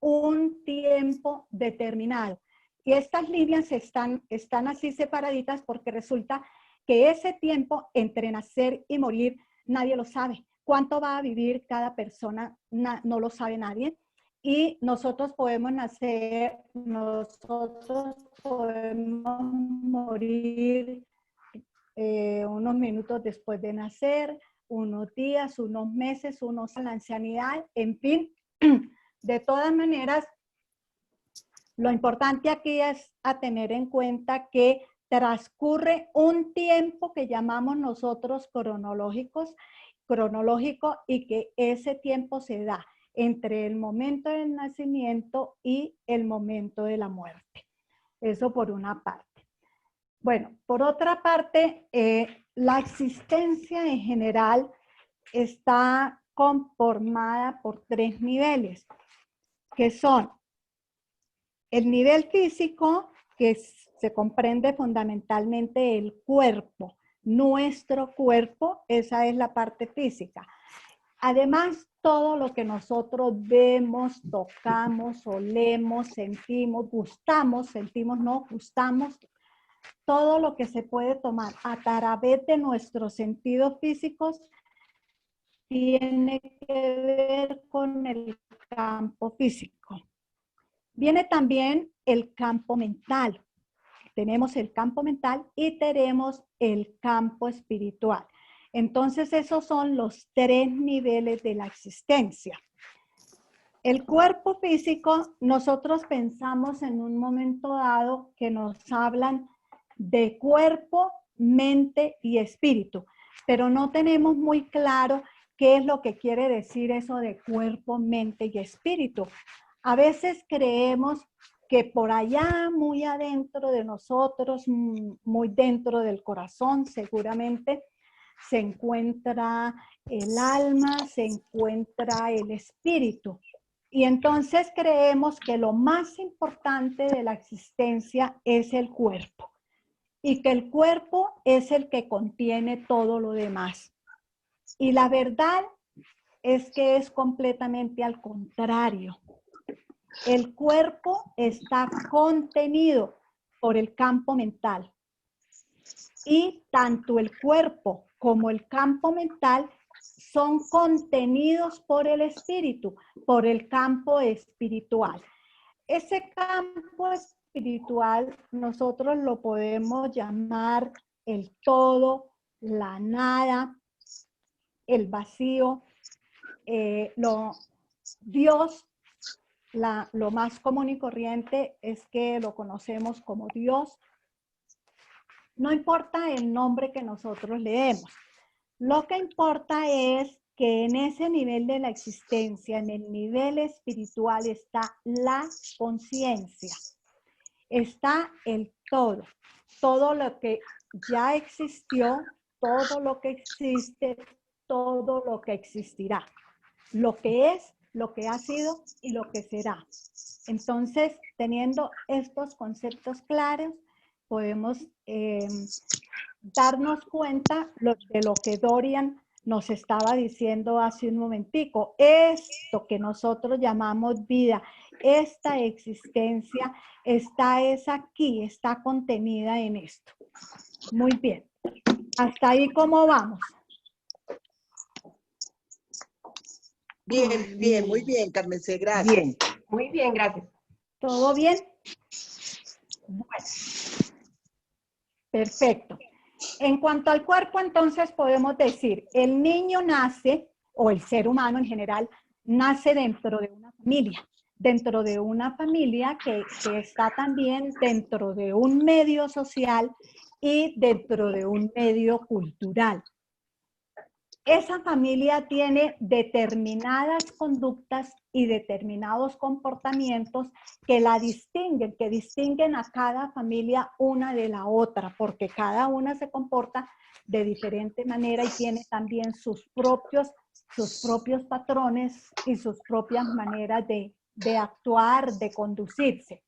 un tiempo determinado. Y estas líneas están así separaditas porque resulta que ese tiempo entre nacer y morir nadie lo sabe. ¿Cuánto va a vivir cada persona? No lo sabe nadie. Y nosotros podemos nacer, nosotros podemos morir unos minutos después de nacer, unos días, unos meses, unos a la ancianidad, en fin. De todas maneras, lo importante aquí es a tener en cuenta que transcurre un tiempo que llamamos nosotros cronológico, y que ese tiempo se da entre el momento del nacimiento y el momento de la muerte. Eso por una parte. Bueno, por otra parte, la existencia en general está conformada por 3 niveles, que son el nivel físico, que se comprende fundamentalmente el cuerpo, nuestro cuerpo, esa es la parte física. Además, todo lo que nosotros vemos, tocamos, olemos, sentimos, gustamos, sentimos, no, gustamos, todo lo que se puede tomar a través de nuestros sentidos físicos tiene que ver con el campo físico. Viene también el campo mental. Tenemos el campo mental y tenemos el campo espiritual. Entonces, esos son los 3 niveles de la existencia. El cuerpo físico, nosotros pensamos en un momento dado que nos hablan de cuerpo, mente y espíritu, pero no tenemos muy claro qué es lo que quiere decir eso de cuerpo, mente y espíritu. A veces creemos que por allá, muy adentro de nosotros, muy dentro del corazón, seguramente se encuentra el alma, se encuentra el espíritu. Y entonces creemos que lo más importante de la existencia es el cuerpo y que el cuerpo es el que contiene todo lo demás. Y la verdad es que es completamente al contrario. El cuerpo está contenido por el campo mental. Y tanto el cuerpo como el campo mental son contenidos por el espíritu, por el campo espiritual. Ese campo espiritual nosotros lo podemos llamar el todo, la nada, el vacío, Dios. Lo más común y corriente es que lo conocemos como Dios. No importa el nombre que nosotros le demos. Lo que importa es que en ese nivel de la existencia, en el nivel espiritual, está la conciencia. Está el todo. Todo lo que ya existió, todo lo que existe, todo lo que existirá. Lo que es, lo que ha sido y lo que será. Entonces, teniendo estos conceptos claros, podemos darnos cuenta de lo que Dorian nos estaba diciendo hace un momentico. Esto que nosotros llamamos vida, esta existencia, es aquí, está contenida en esto. Muy bien. ¿Hasta ahí cómo vamos? Bien, bien, muy bien, Carmen C., gracias. Bien, muy bien, gracias. ¿Todo bien? Bueno, perfecto. En cuanto al cuerpo, entonces podemos decir, el niño nace, o el ser humano en general, nace dentro de una familia que está también dentro de un medio social y dentro de un medio cultural. Esa familia tiene determinadas conductas y determinados comportamientos que la distinguen, que distinguen a cada familia una de la otra, porque cada una se comporta de diferente manera y tiene también sus propios patrones y sus propias maneras de actuar, de conducirse.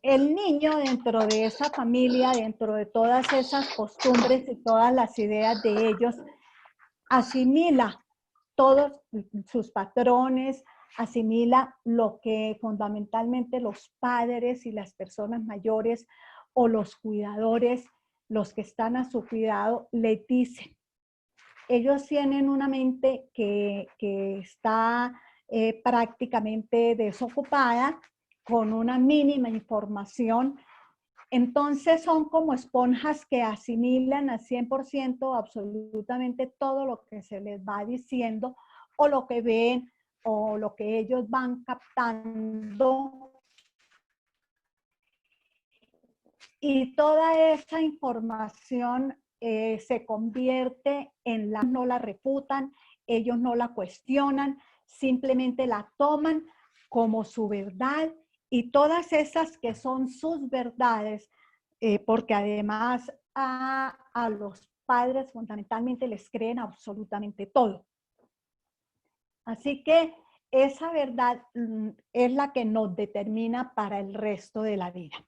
El niño dentro de esa familia, dentro de todas esas costumbres y todas las ideas de ellos, asimila todos sus patrones, asimila lo que fundamentalmente los padres y las personas mayores o los cuidadores, los que están a su cuidado, le dicen. Ellos tienen una mente que está prácticamente desocupada, con una mínima información. Entonces son como esponjas que asimilan al 100% absolutamente todo lo que se les va diciendo o lo que ven o lo que ellos van captando. Y toda esa información se convierte en no la refutan, ellos no la cuestionan, simplemente la toman como su verdad, y todas esas que son sus verdades, porque además a los padres fundamentalmente les creen absolutamente todo. Así que esa verdad es la que nos determina para el resto de la vida.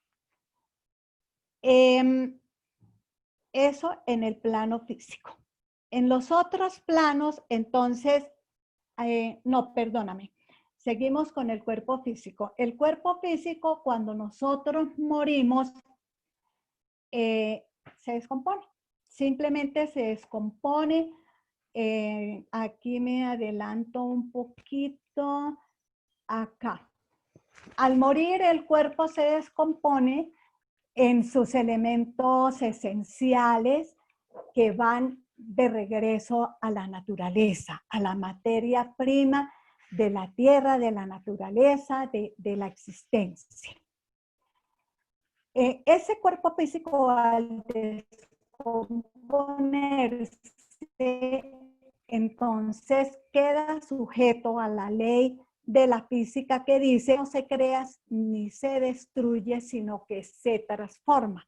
Eso en el plano físico. En los otros planos, entonces, no, perdóname, seguimos con el cuerpo físico. El cuerpo físico, cuando nosotros morimos, se descompone. Simplemente se descompone. Aquí me adelanto un poquito. Acá. Al morir, el cuerpo se descompone en sus elementos esenciales que van de regreso a la naturaleza, a la materia prima de la tierra, de la naturaleza, de la existencia. Ese cuerpo físico, al descomponerse, entonces queda sujeto a la ley de la física que dice: no se crea ni se destruye, sino que se transforma.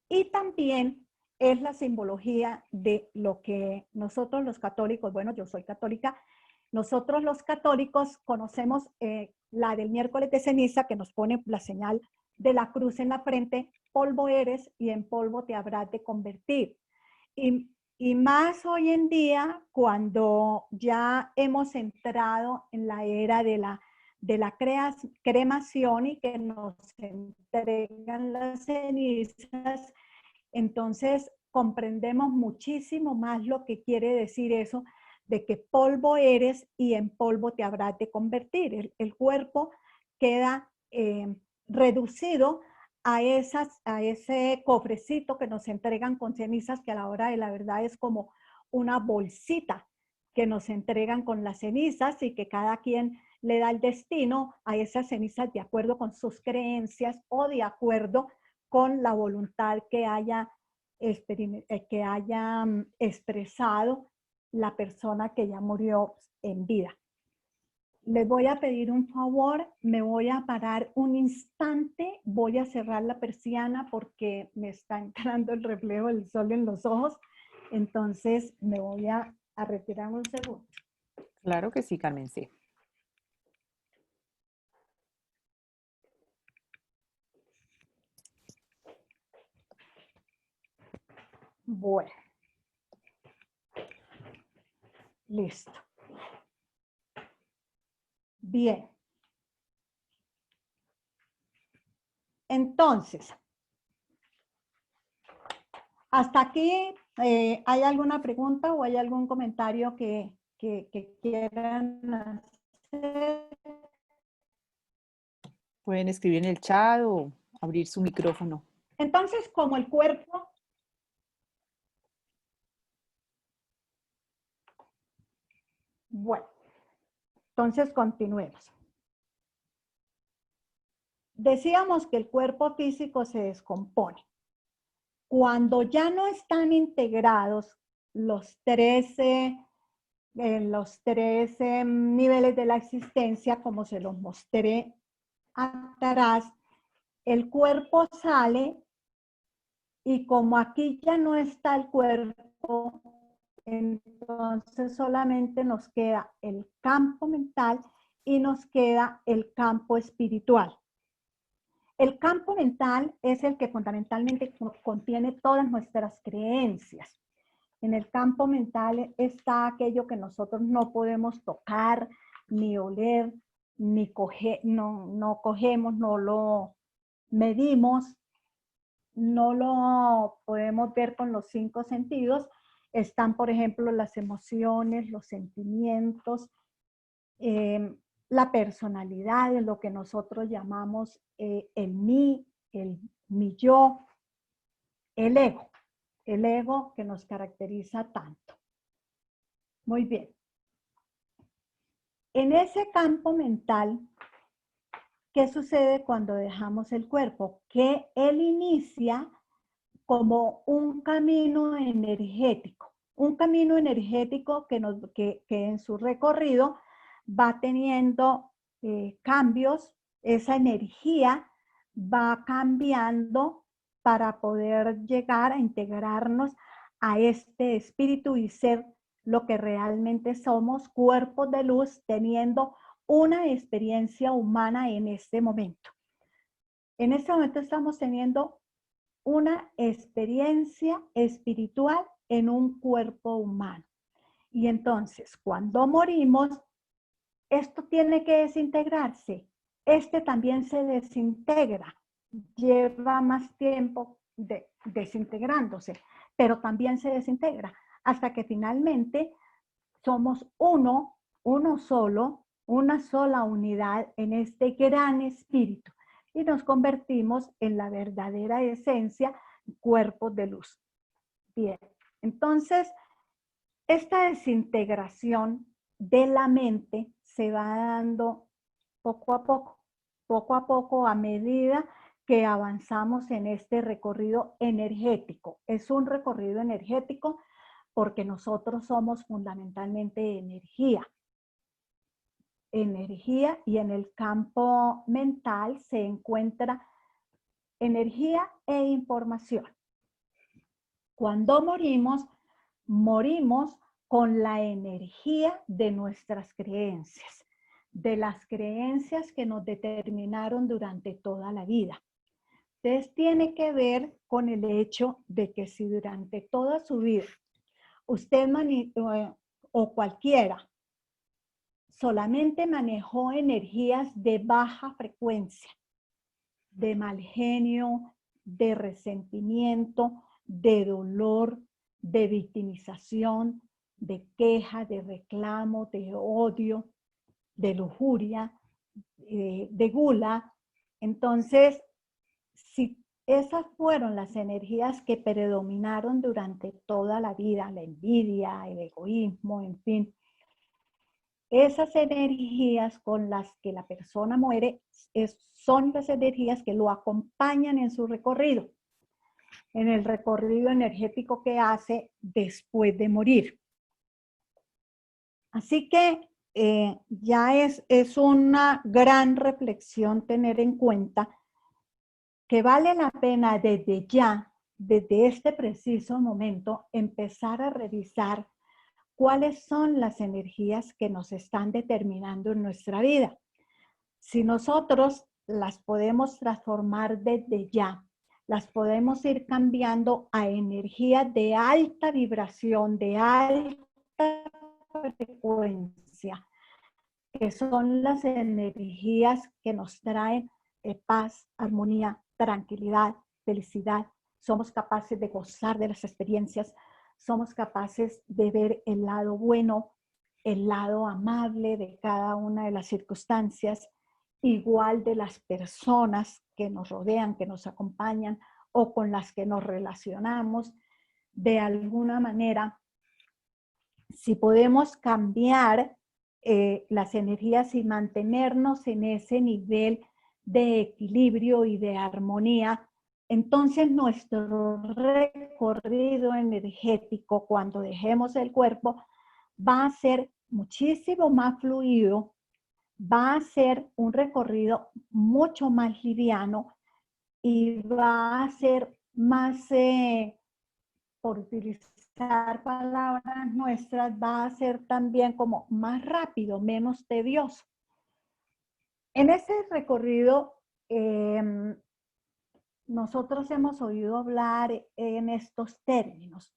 Y también es la simbología de lo que nosotros los católicos, bueno, yo soy católica, nosotros los católicos conocemos la del miércoles de ceniza, que nos pone la señal de la cruz en la frente: polvo eres y en polvo te habrás de convertir. Y más hoy en día, cuando ya hemos entrado en la era de la cremación y que nos entregan las cenizas, entonces comprendemos muchísimo más lo que quiere decir eso de que polvo eres y en polvo te habrás de convertir. El cuerpo queda reducido a ese cofrecito que nos entregan con cenizas, que a la hora de la verdad es como una bolsita que nos entregan con las cenizas, y que cada quien le da el destino a esas cenizas de acuerdo con sus creencias o de acuerdo con la voluntad que haya expresado la persona que ya murió en vida. Les voy a pedir un favor, me voy a parar un instante, voy a cerrar la persiana porque me está entrando el reflejo del sol en los ojos, entonces me voy a retirar un segundo. Claro que sí, Carmen, sí. Bueno. Listo. Bien. Entonces, hasta aquí, ¿hay alguna pregunta o hay algún comentario que quieran hacer? Pueden escribir en el chat o abrir su micrófono. Entonces, como el cuerpo... Bueno, entonces continuemos. Decíamos que el cuerpo físico se descompone. Cuando ya no están integrados los 13 niveles de la existencia, como se los mostré atrás, el cuerpo sale, y como aquí ya no está el cuerpo, entonces solamente nos queda el campo mental y nos queda el campo espiritual. El campo mental es el que fundamentalmente contiene todas nuestras creencias. En el campo mental está aquello que nosotros no podemos tocar, ni oler, ni no cogemos, no lo medimos, no lo podemos ver con los 5 sentidos. Están, por ejemplo, las emociones, los sentimientos, la personalidad, es lo que nosotros llamamos el mi yo, el ego que nos caracteriza tanto. Muy bien. En ese campo mental, ¿qué sucede cuando dejamos el cuerpo? Que él inicia como un camino energético que en su recorrido va teniendo cambios, esa energía va cambiando para poder llegar a integrarnos a este espíritu y ser lo que realmente somos, cuerpos de luz, teniendo una experiencia humana en este momento. En este momento estamos teniendo una experiencia espiritual en un cuerpo humano. Y entonces, cuando morimos, esto tiene que desintegrarse. Este también se desintegra. Lleva más tiempo desintegrándose, pero también se desintegra hasta que finalmente somos uno solo, una sola unidad en este gran espíritu y nos convertimos en la verdadera esencia, cuerpos de luz. Bien, entonces esta desintegración de la mente se va dando poco a poco a medida que avanzamos en este recorrido energético. Es un recorrido energético porque nosotros somos fundamentalmente energía. Energía, y en el campo mental se encuentra energía e información. Cuando morimos, morimos con la energía de nuestras creencias, de las creencias que nos determinaron durante toda la vida. Entonces tiene que ver con el hecho de que si durante toda su vida usted o cualquiera solamente manejó energías de baja frecuencia, de mal genio, de resentimiento, de dolor, de victimización, de queja, de reclamo, de odio, de lujuria, de gula. Entonces, si esas fueron las energías que predominaron durante toda la vida, la envidia, el egoísmo, en fin, esas energías con las que la persona muere son las energías que lo acompañan en su recorrido, en el recorrido energético que hace después de morir. Así que ya es una gran reflexión tener en cuenta que vale la pena desde ya, desde este preciso momento, empezar a revisar cuáles son las energías que nos están determinando en nuestra vida. Si nosotros las podemos transformar desde ya, las podemos ir cambiando a energías de alta vibración, de alta frecuencia, que son las energías que nos traen paz, armonía, tranquilidad, felicidad. Somos capaces de gozar de las experiencias, somos capaces de ver el lado bueno, el lado amable de cada una de las circunstancias, igual de las personas que nos rodean, que nos acompañan o con las que nos relacionamos. De alguna manera, si podemos cambiar las energías y mantenernos en ese nivel de equilibrio y de armonía, entonces nuestro recorrido energético cuando dejemos el cuerpo va a ser muchísimo más fluido, va a ser un recorrido mucho más liviano y va a ser más, por utilizar palabras nuestras, va a ser también como más rápido, menos tedioso. En ese recorrido, nosotros hemos oído hablar en estos términos.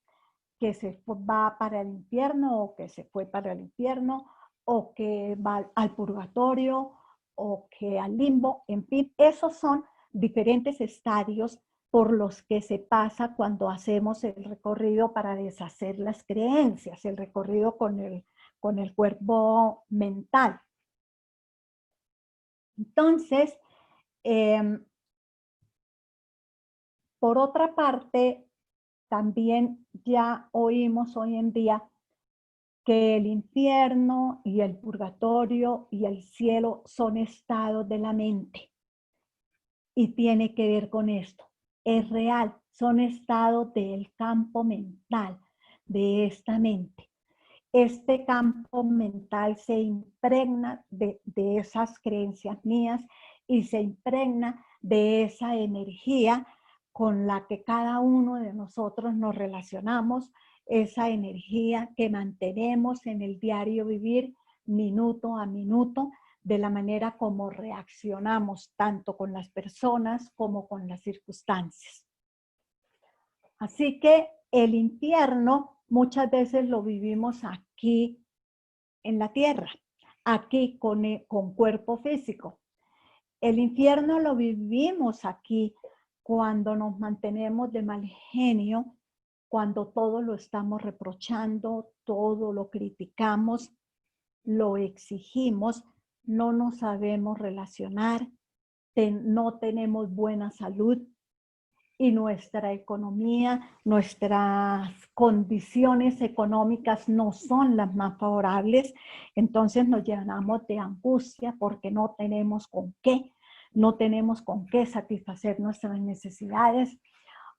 que va para el infierno o que se fue para el infierno o que va al purgatorio o que al limbo, en fin, esos son diferentes estadios por los que se pasa cuando hacemos el recorrido para deshacer las creencias, el recorrido con el cuerpo mental. Entonces, por otra parte, también ya oímos hoy en día que el infierno y el purgatorio y el cielo son estados de la mente. Y tiene que ver con esto. Es real, son estados del campo mental, de esta mente. Este campo mental se impregna de esas creencias mías y se impregna de esa energía con la que cada uno de nosotros nos relacionamos, esa energía que mantenemos en el diario vivir minuto a minuto, de la manera como reaccionamos tanto con las personas como con las circunstancias. Así que el infierno muchas veces lo vivimos aquí en la tierra, aquí con cuerpo físico. El infierno lo vivimos aquí cuando nos mantenemos de mal genio, cuando todo lo estamos reprochando, todo lo criticamos, lo exigimos, no nos sabemos relacionar, no tenemos buena salud y nuestra economía, nuestras condiciones económicas no son las más favorables. Entonces nos llenamos de angustia porque no tenemos con qué satisfacer nuestras necesidades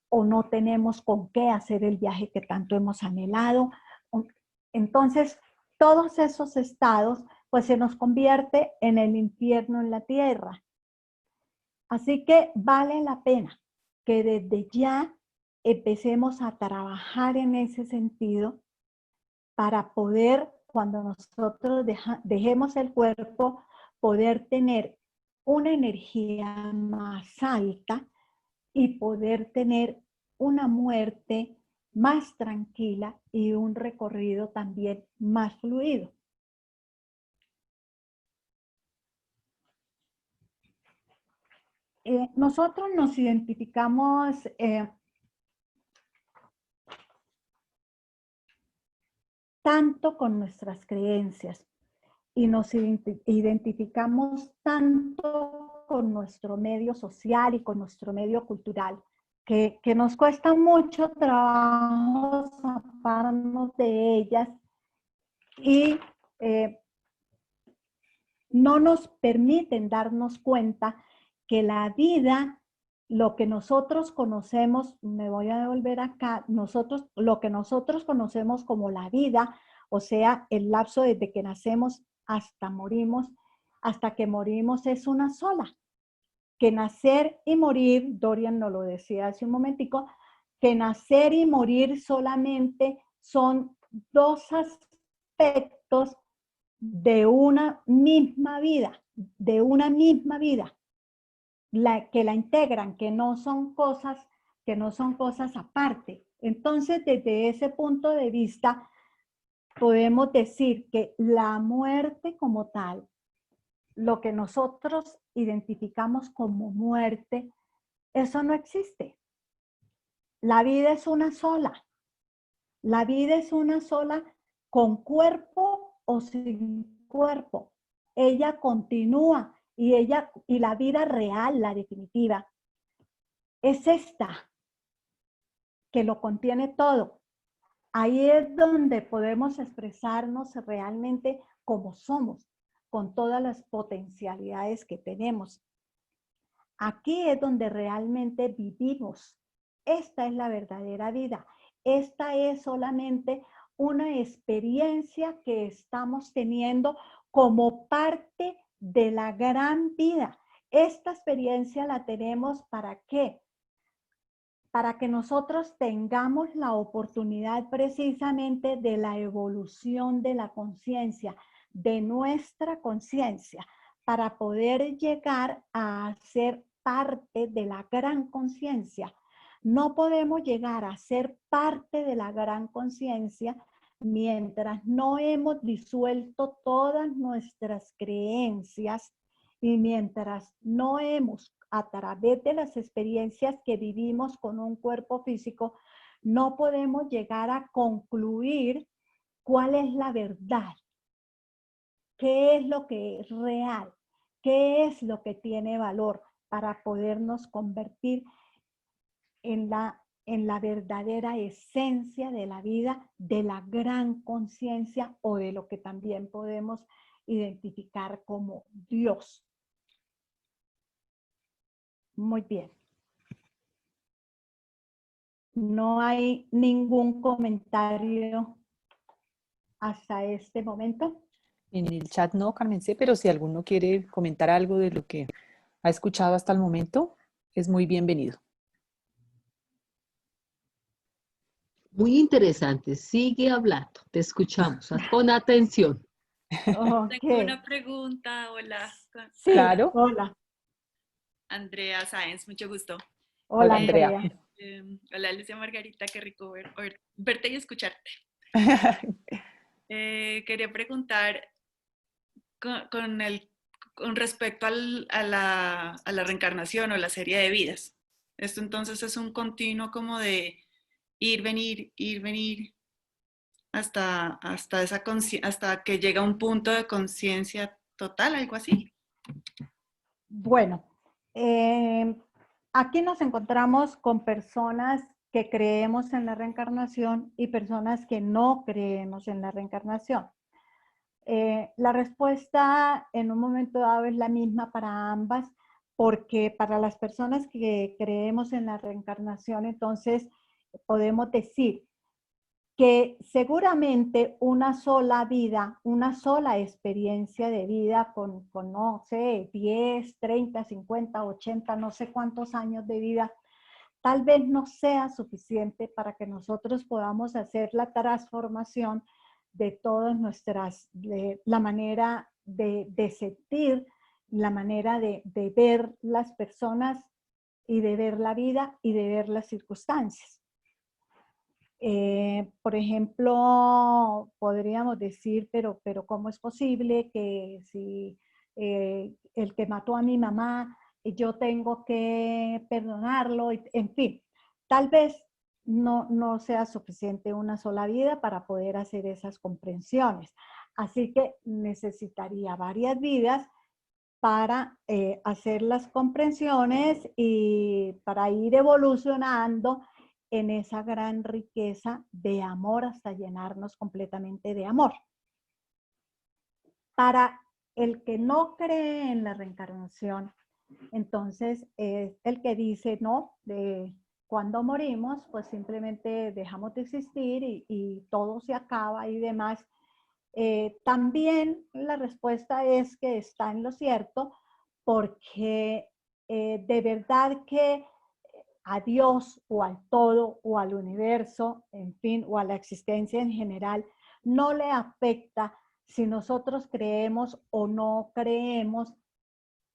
o no tenemos con qué hacer el viaje que tanto hemos anhelado. Entonces, todos esos estados, pues se nos convierte en el infierno en la tierra. Así que vale la pena que desde ya empecemos a trabajar en ese sentido para poder, cuando nosotros dejemos el cuerpo, poder tener una energía más alta y poder tener una muerte más tranquila y un recorrido también más fluido. Nosotros nos identificamos tanto con nuestras creencias y nos identificamos tanto con nuestro medio social y con nuestro medio cultural, que nos cuesta mucho trabajo zafarnos de ellas y no nos permiten darnos cuenta que la vida, lo que nosotros conocemos, me voy a devolver acá, lo que nosotros conocemos como la vida, o sea, el lapso desde que nacemos hasta hasta que morimos es una sola. Que nacer y morir, Dorian nos lo decía hace un momentico, que nacer y morir solamente son dos aspectos de una misma vida, que la integran, que no son cosas aparte. Entonces, desde ese punto de vista, podemos decir que la muerte como tal, lo que nosotros identificamos como muerte, eso no existe. La vida es una sola. La vida es una sola con cuerpo o sin cuerpo. Ella continúa y la vida real, la definitiva, es esta, que lo contiene todo. Ahí es donde podemos expresarnos realmente como somos, con todas las potencialidades que tenemos. Aquí es donde realmente vivimos. Esta es la verdadera vida. Esta es solamente una experiencia que estamos teniendo como parte de la gran vida. Esta experiencia la tenemos ¿para qué? Para que nosotros tengamos la oportunidad precisamente de la evolución de la conciencia, de nuestra conciencia, para poder llegar a ser parte de la gran conciencia, No podemos llegar a ser parte de la gran conciencia mientras no hemos disuelto todas nuestras creencias y mientras no hemos, a través de las experiencias que vivimos con un cuerpo físico, no podemos llegar a concluir cuál es la verdad, qué es lo que es real, qué es lo que tiene valor para podernos convertir en la verdadera esencia de la vida, de la gran conciencia o de lo que también podemos identificar como Dios. Muy bien. No hay ningún comentario hasta este momento. En el chat no, Carmen C, pero si alguno quiere comentar algo de lo que ha escuchado hasta el momento, es muy bienvenido. Muy interesante. Sigue hablando. Te escuchamos. Pon atención. Okay. Tengo una pregunta. Hola. Sí, Claro. hola. Andrea Sáenz, mucho gusto. Hola, Andrea. Hola, Lucia Margarita, qué rico verte y escucharte. Quería preguntar con respecto a la reencarnación o la serie de vidas. Esto entonces es un continuo como de ir, venir, hasta que llega un punto de conciencia total, algo así. Bueno, aquí nos encontramos con personas que creemos en la reencarnación y personas que no creemos en la reencarnación. La respuesta en un momento dado es la misma para ambas, porque para las personas que creemos en la reencarnación, entonces podemos decir que seguramente una sola vida, una sola experiencia de vida con no sé, 10, 30, 50, 80, no sé cuántos años de vida, tal vez no sea suficiente para que nosotros podamos hacer la transformación de todas de la manera de sentir, la manera de ver las personas y de ver la vida y de ver las circunstancias. Por ejemplo, podríamos decir, pero ¿cómo es posible que si el que mató a mi mamá, yo tengo que perdonarlo? En fin, tal vez no sea suficiente una sola vida para poder hacer esas comprensiones. Así que necesitaría varias vidas para hacer las comprensiones y para ir evolucionando en esa gran riqueza de amor hasta llenarnos completamente de amor. Para el que no cree en la reencarnación, entonces es el que dice, no, cuando morimos, pues simplemente dejamos de existir y todo se acaba y demás. También la respuesta es que está en lo cierto, porque de verdad que a Dios o al todo o al universo, en fin, o a la existencia en general, no le afecta si nosotros creemos o no creemos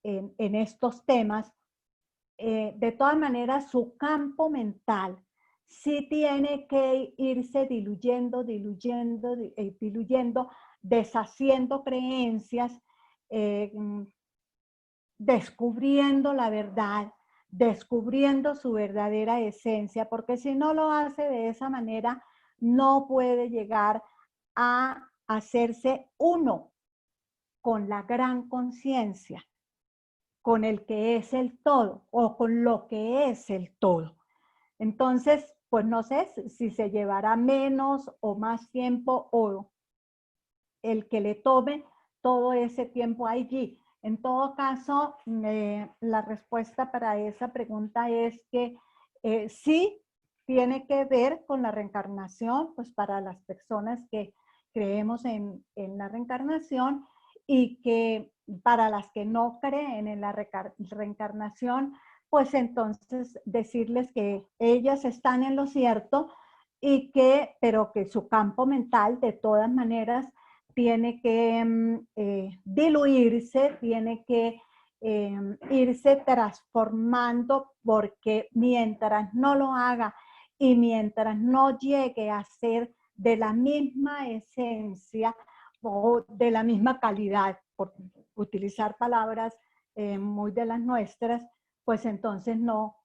en estos temas. De todas maneras, su campo mental sí tiene que irse diluyendo, deshaciendo creencias, descubriendo la verdad, descubriendo su verdadera esencia, porque si no lo hace de esa manera, no puede llegar a hacerse uno con la gran conciencia, con el que es el todo o con lo que es el todo. Entonces, pues no sé si se llevará menos o más tiempo o el que le tome todo ese tiempo allí. En todo caso, la respuesta para esa pregunta es que sí tiene que ver con la reencarnación, pues para las personas que creemos en la reencarnación y que para las que no creen en la reencarnación, pues entonces decirles que ellas están en lo cierto y que, pero que su campo mental de todas maneras tiene que diluirse, tiene que irse transformando, porque mientras no lo haga y mientras no llegue a ser de la misma esencia o de la misma calidad, por utilizar palabras muy de las nuestras, pues entonces no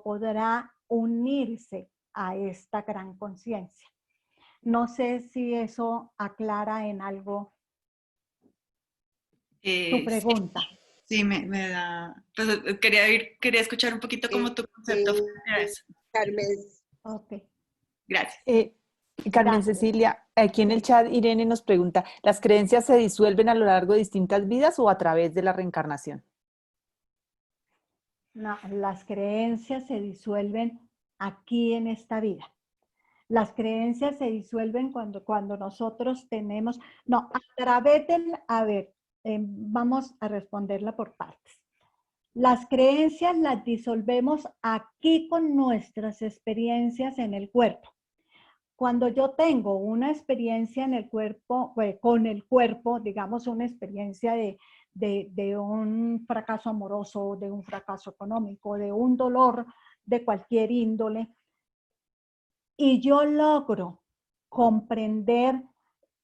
podrá unirse a esta gran conciencia. No sé si eso aclara en algo tu pregunta. Sí, me da, pues quería escuchar un poquito como tu concepto frente a eso. Carmen, Ok, Gracias. Carmen gracias. Cecilia, aquí en el chat Irene nos pregunta, ¿las creencias se disuelven a lo largo de distintas vidas o a través de la reencarnación? No, las creencias se disuelven aquí en esta vida. Las creencias se disuelven cuando nosotros tenemos, no, a través del, a ver, vamos a responderla por partes. Las creencias las disolvemos aquí con nuestras experiencias en el cuerpo. Cuando yo tengo una experiencia en el cuerpo, con el cuerpo, digamos una experiencia de un fracaso amoroso, de un fracaso económico, de un dolor de cualquier índole, y yo logro comprender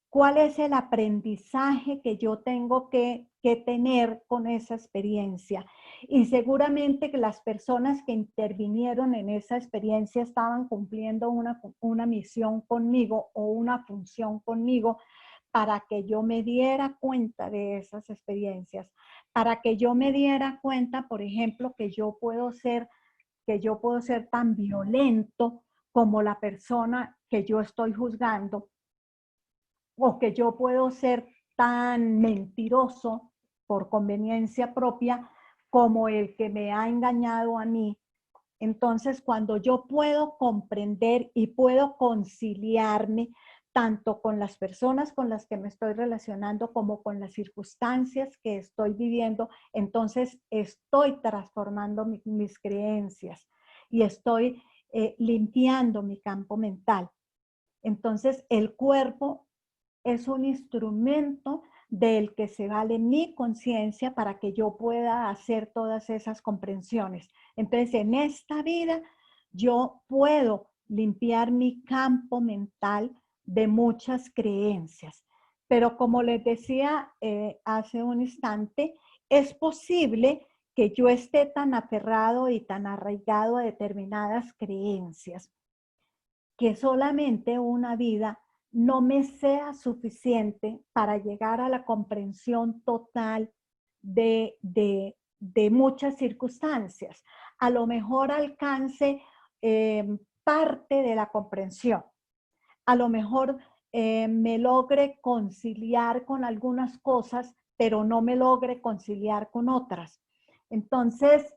cuál es el aprendizaje que yo tengo que tener con esa experiencia. Y seguramente que las personas que intervinieron en esa experiencia estaban cumpliendo una misión conmigo o una función conmigo para que yo me diera cuenta de esas experiencias, para que yo me diera cuenta, por ejemplo, que yo puedo ser tan violento como la persona que yo estoy juzgando, o que yo puedo ser tan mentiroso por conveniencia propia como el que me ha engañado a mí. Entonces, cuando yo puedo comprender y puedo conciliarme tanto con las personas con las que me estoy relacionando como con las circunstancias que estoy viviendo, entonces estoy transformando mis creencias y estoy limpiando mi campo mental. Entonces, el cuerpo es un instrumento del que se vale mi conciencia para que yo pueda hacer todas esas comprensiones. Entonces, en esta vida, yo puedo limpiar mi campo mental de muchas creencias. Pero como les decía hace un instante, es posible que yo esté tan aferrado y tan arraigado a determinadas creencias que solamente una vida no me sea suficiente para llegar a la comprensión total de muchas circunstancias. A lo mejor alcance parte de la comprensión. A lo mejor me logre conciliar con algunas cosas, pero no me logre conciliar con otras. Entonces,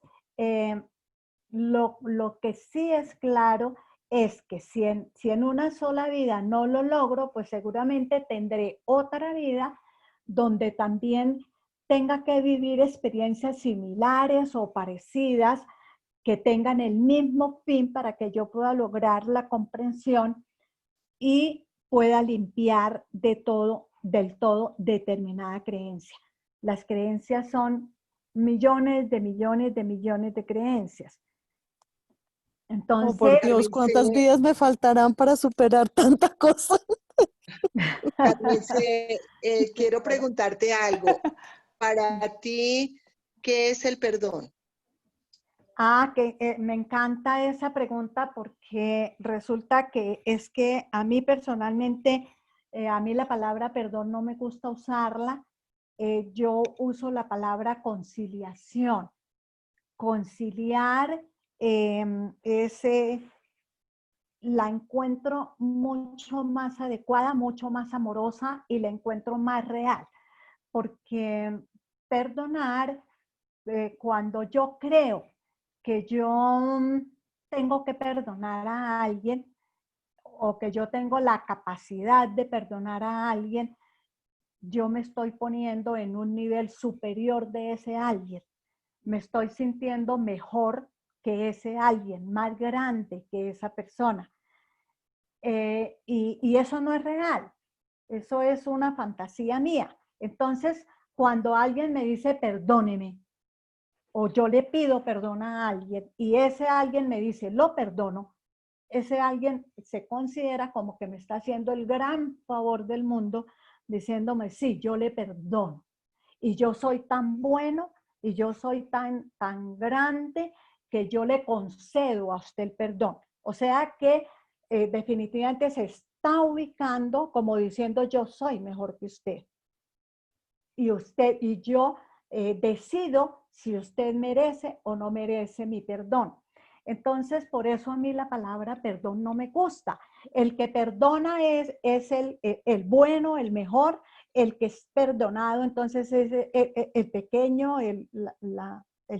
lo que sí es claro es que si en una sola vida no lo logro, pues seguramente tendré otra vida donde también tenga que vivir experiencias similares o parecidas que tengan el mismo fin para que yo pueda lograr la comprensión y pueda limpiar del todo determinada creencia. Las creencias son millones de millones de millones de creencias. Oh, por Entonces, Dios, ¿cuántas vidas me faltarán para superar tanta cosa? Carmen, quiero preguntarte algo. Para ti, ¿qué es el perdón? que me encanta esa pregunta porque resulta que es que a mí personalmente, a mí la palabra perdón no me gusta usarla. Yo uso la palabra conciliación. Conciliar la encuentro mucho más adecuada, mucho más amorosa y la encuentro más real. Porque perdonar, cuando yo creo que yo tengo que perdonar a alguien o que yo tengo la capacidad de perdonar a alguien, yo me estoy poniendo en un nivel superior de ese alguien. Me estoy sintiendo mejor que ese alguien, más grande que esa persona. Y eso no es real. Eso es una fantasía mía. Entonces, cuando alguien me dice perdóneme, o yo le pido perdón a alguien y ese alguien me dice, lo perdono, ese alguien se considera como que me está haciendo el gran favor del mundo, diciéndome, sí, yo le perdono. Y yo soy tan bueno y yo soy tan grande que yo le concedo a usted el perdón. O sea que definitivamente se está ubicando como diciendo yo soy mejor que usted. Y usted y yo decido si usted merece o no merece mi perdón. Entonces, por eso a mí la palabra perdón no me gusta. El que perdona es el bueno, el mejor, el que es perdonado, entonces es el pequeño, el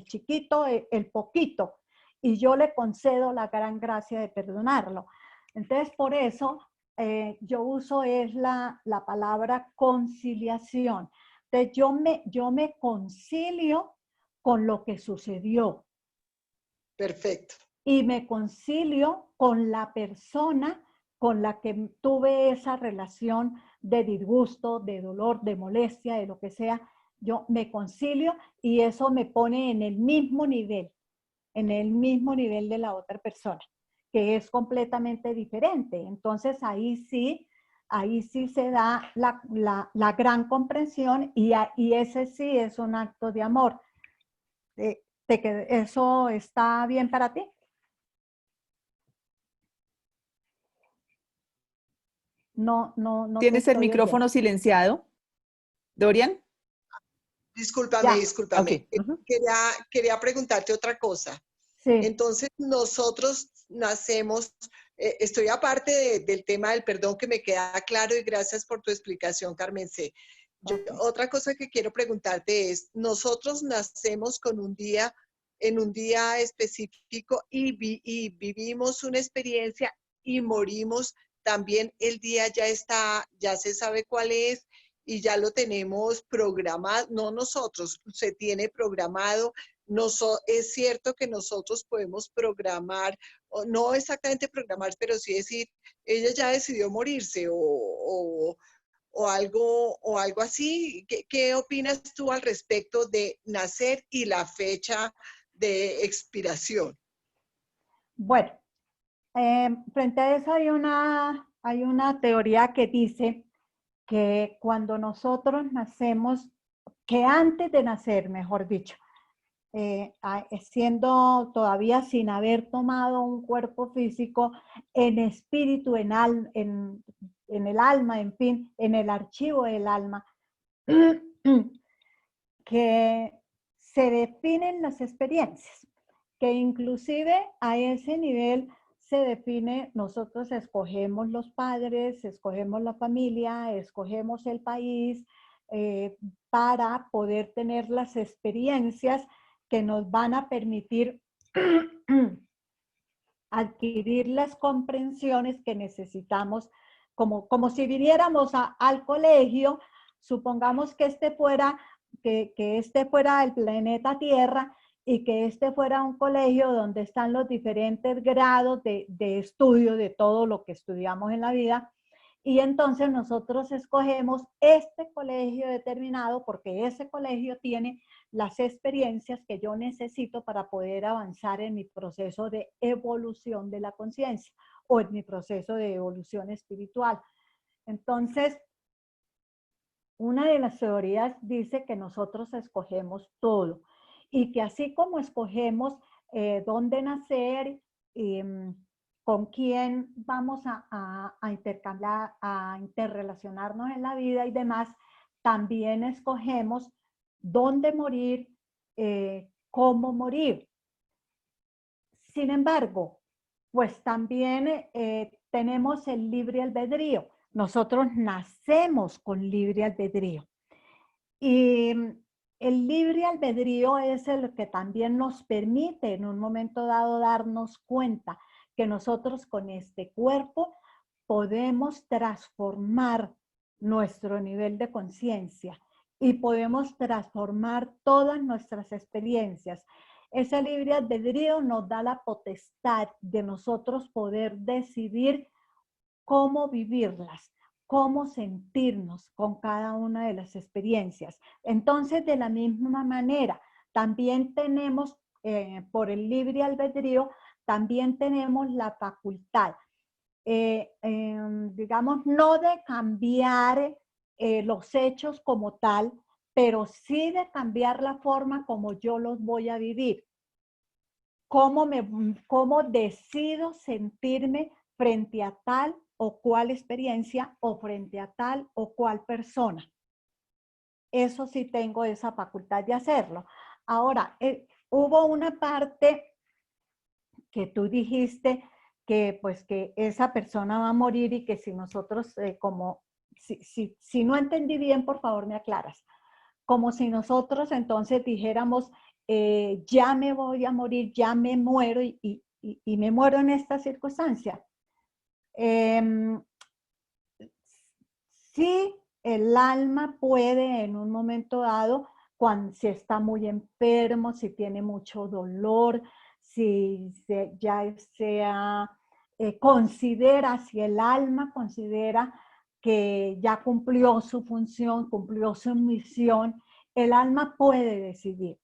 chiquito, el poquito. Y yo le concedo la gran gracia de perdonarlo. Entonces, por eso yo uso es la palabra conciliación. Entonces, yo me concilio con lo que sucedió Perfecto. y me concilio con la persona con la que tuve esa relación de disgusto, de dolor, de molestia, de lo que sea. Yo me concilio y eso me pone en el mismo nivel de la otra persona, que es completamente diferente. Entonces ahí sí se da la gran comprensión y ese sí es un acto de amor. ¿Eso está bien para ti? No te ¿Tienes el estoy oyendo. micrófono silenciado, Dorian? Discúlpame, Ya, Ok. discúlpame. Quería preguntarte otra cosa. sí, Entonces, nosotros nacemos, estoy aparte del tema del perdón que me queda claro y gracias por tu explicación, Carmen C. ok. Otra cosa que quiero preguntarte es, nosotros nacemos con en un día específico y vivimos una experiencia y morimos también el día ya está, ya se sabe cuál es y ya lo tenemos programado, no nosotros, se tiene programado. Es cierto que nosotros podemos programar, o no exactamente programar, pero sí decir, ella ya decidió morirse o algo así. ¿Qué opinas tú al respecto de nacer y la fecha de expiración? Bueno, frente a eso hay una teoría que dice que cuando nosotros nacemos, que antes de nacer, mejor dicho, siendo todavía sin haber tomado un cuerpo físico, en espíritu, en el alma, en fin, en el archivo del alma, que se definen las experiencias, que inclusive a ese nivel se define, nosotros escogemos los padres, escogemos la familia, escogemos el país, para poder tener las experiencias que nos van a permitir adquirir las comprensiones que necesitamos, como si viniéramos al colegio, supongamos que este fuera el planeta Tierra y que este fuera un colegio donde están los diferentes grados de estudio de todo lo que estudiamos en la vida. Y entonces nosotros escogemos este colegio determinado porque ese colegio tiene las experiencias que yo necesito para poder avanzar en mi proceso de evolución de la conciencia o en mi proceso de evolución espiritual. Entonces, una de las teorías dice que nosotros escogemos todo y que así como escogemos dónde nacer y con quién vamos a intercambiar, a interrelacionarnos en la vida y demás, también escogemos dónde morir, cómo morir. Sin embargo, pues también tenemos el libre albedrío. Nosotros nacemos con libre albedrío. Y el libre albedrío es el que también nos permite en un momento dado darnos cuenta que nosotros con este cuerpo podemos transformar nuestro nivel de conciencia y podemos transformar todas nuestras experiencias. Ese libre albedrío nos da la potestad de nosotros poder decidir cómo vivirlas, cómo sentirnos con cada una de las experiencias. Entonces, de la misma manera, también tenemos, por el libre albedrío, también tenemos la facultad, digamos, no de cambiar los hechos como tal, pero sí de cambiar la forma como yo los voy a vivir. Cómo decido sentirme frente a tal o cual experiencia o frente a tal o cual persona. Eso sí tengo esa facultad de hacerlo. Ahora, hubo una parte que tú dijiste que pues que esa persona va a morir y que si nosotros si no entendí bien, por favor me aclaras. Como si nosotros entonces dijéramos, ya me voy a morir, ya me muero y me muero en esta circunstancia. Sí, el alma puede en un momento dado, cuando si está muy enfermo, si tiene mucho dolor, si considera, si el alma considera que ya cumplió su función, cumplió su misión, el alma puede decidir,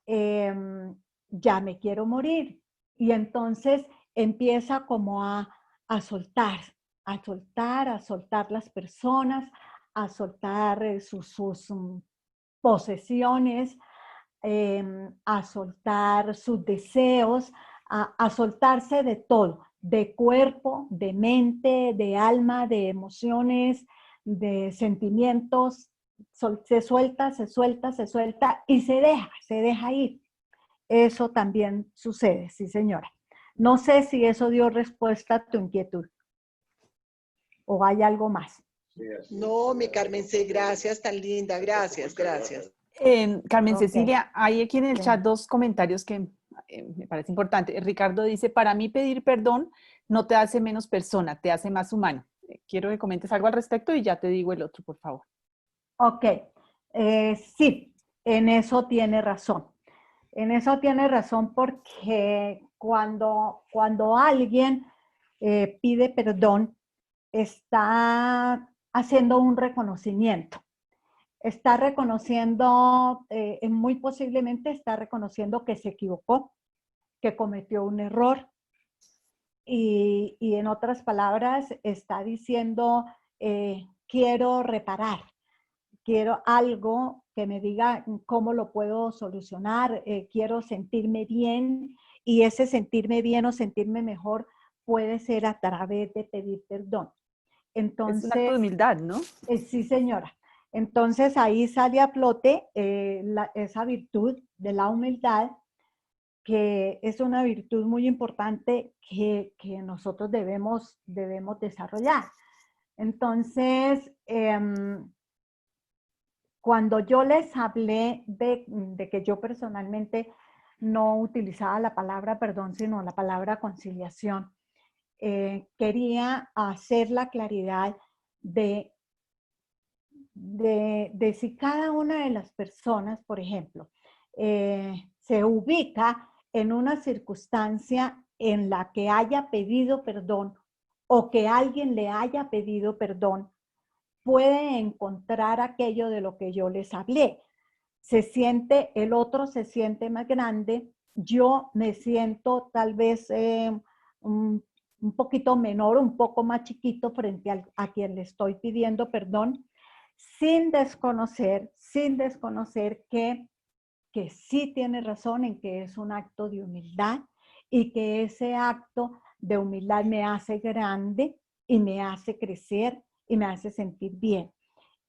ya me quiero morir. Y entonces empieza como a soltar, a soltar las personas, a soltar sus posesiones, a soltar sus deseos, a soltarse de todo, de cuerpo, de mente, de alma, de emociones, de sentimientos. Se suelta, se suelta, se suelta y se deja ir. Eso también sucede, sí señora. No sé si eso dio respuesta a tu inquietud o hay algo más. No, mi Carmen C., gracias, tan linda, gracias, gracias. Carmen Ok. Cecilia, hay aquí en el Sí. chat dos comentarios que me parece importante. Ricardo dice, para mí pedir perdón no te hace menos persona, te hace más humano. Quiero que comentes algo al respecto y ya te digo el otro, por favor. Ok, sí, en eso tiene razón. En eso tiene razón porque cuando alguien pide perdón, está haciendo un reconocimiento. Está reconociendo, muy posiblemente está reconociendo que se equivocó, que cometió un error. Y en otras palabras, está diciendo, quiero reparar. Quiero algo que me diga cómo lo puedo solucionar, quiero sentirme bien y ese sentirme bien o sentirme mejor puede ser a través de pedir perdón. Es un acto de Entonces, humildad, ¿no? sí señora, entonces ahí sale a flote esa virtud de la humildad, que es una virtud muy importante que nosotros debemos desarrollar. Entonces, cuando yo les hablé de que yo personalmente no utilizaba la palabra perdón, sino la palabra conciliación, quería hacer la claridad de si cada una de las personas, por ejemplo, se ubica en una circunstancia en la que haya pedido perdón o que alguien le haya pedido perdón, puede encontrar aquello de lo que yo les hablé. El otro se siente más grande, yo me siento tal vez un poquito menor, un poco más chiquito frente a quien le estoy pidiendo perdón, sin desconocer que sí tiene razón en que es un acto de humildad y que ese acto de humildad me hace grande y me hace crecer y me hace sentir bien.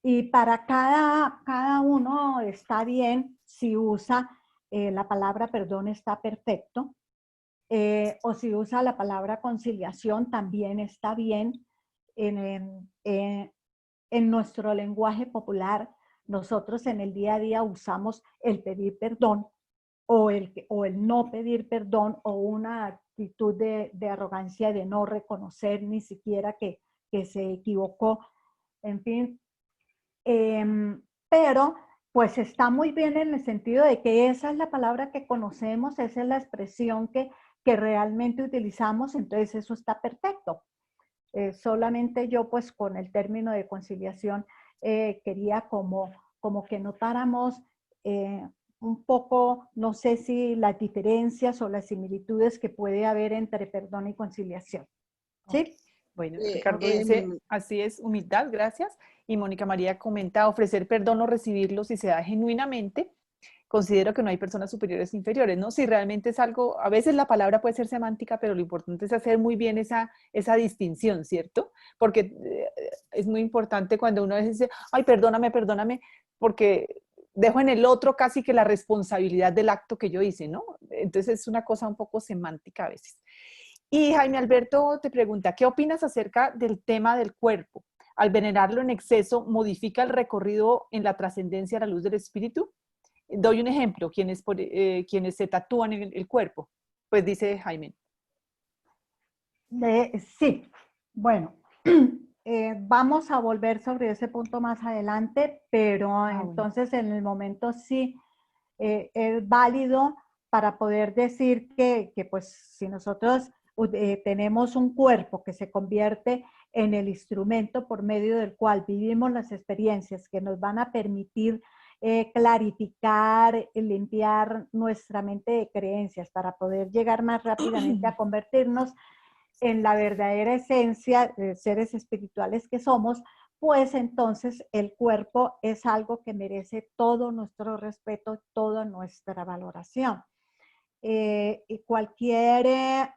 Y para cada uno está bien, si usa la palabra perdón está perfecto, o si usa la palabra conciliación también está bien. En nuestro lenguaje popular, nosotros en el día a día usamos el pedir perdón o el no pedir perdón o una actitud de arrogancia de no reconocer ni siquiera que se equivocó. En fin, pero pues está muy bien en el sentido de que esa es la palabra que conocemos, esa es la expresión que realmente utilizamos, entonces eso está perfecto. Solamente yo pues con el término de conciliación quería como como que notáramos un poco, no sé si las diferencias o las similitudes que puede haber entre perdón y conciliación. ¿Sí? Bueno, Eh, Ricardo em, dice, así es, humildad, gracias. Y Mónica María comenta, ofrecer perdón o recibirlo si se da genuinamente. Considero que no hay personas superiores e inferiores, ¿no? Si realmente es algo, a veces la palabra puede ser semántica, pero lo importante es hacer muy bien esa distinción, ¿cierto? Porque es muy importante cuando uno a veces dice, ay, perdóname, perdóname, porque dejo en el otro casi que la responsabilidad del acto que yo hice, ¿no? Entonces es una cosa un poco semántica a veces. Y Jaime Alberto te pregunta, ¿qué opinas acerca del tema del cuerpo? Al venerarlo en exceso, ¿modifica el recorrido en la trascendencia a la luz del espíritu? Doy un ejemplo, quienes se tatúan en el cuerpo. Pues dice Jaime. Sí, bueno, vamos a volver sobre ese punto más adelante, pero Bueno. entonces en el momento sí es válido para poder decir que pues si nosotros tenemos un cuerpo que se convierte en el instrumento por medio del cual vivimos las experiencias que nos van a permitir clarificar, limpiar nuestra mente de creencias para poder llegar más rápidamente a convertirnos en la verdadera esencia de seres espirituales que somos, pues entonces el cuerpo es algo que merece todo nuestro respeto, toda nuestra valoración. Y cualquier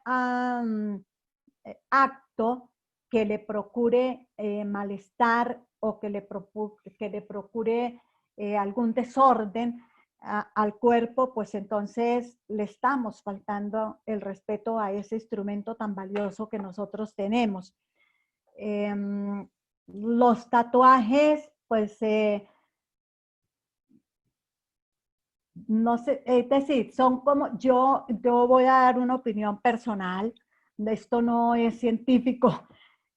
acto que le procure malestar o que le procure algún desorden al cuerpo, pues entonces le estamos faltando el respeto a ese instrumento tan valioso que nosotros tenemos. Los tatuajes, pues no sé, es decir, son como, yo voy a dar una opinión personal, esto no es científico,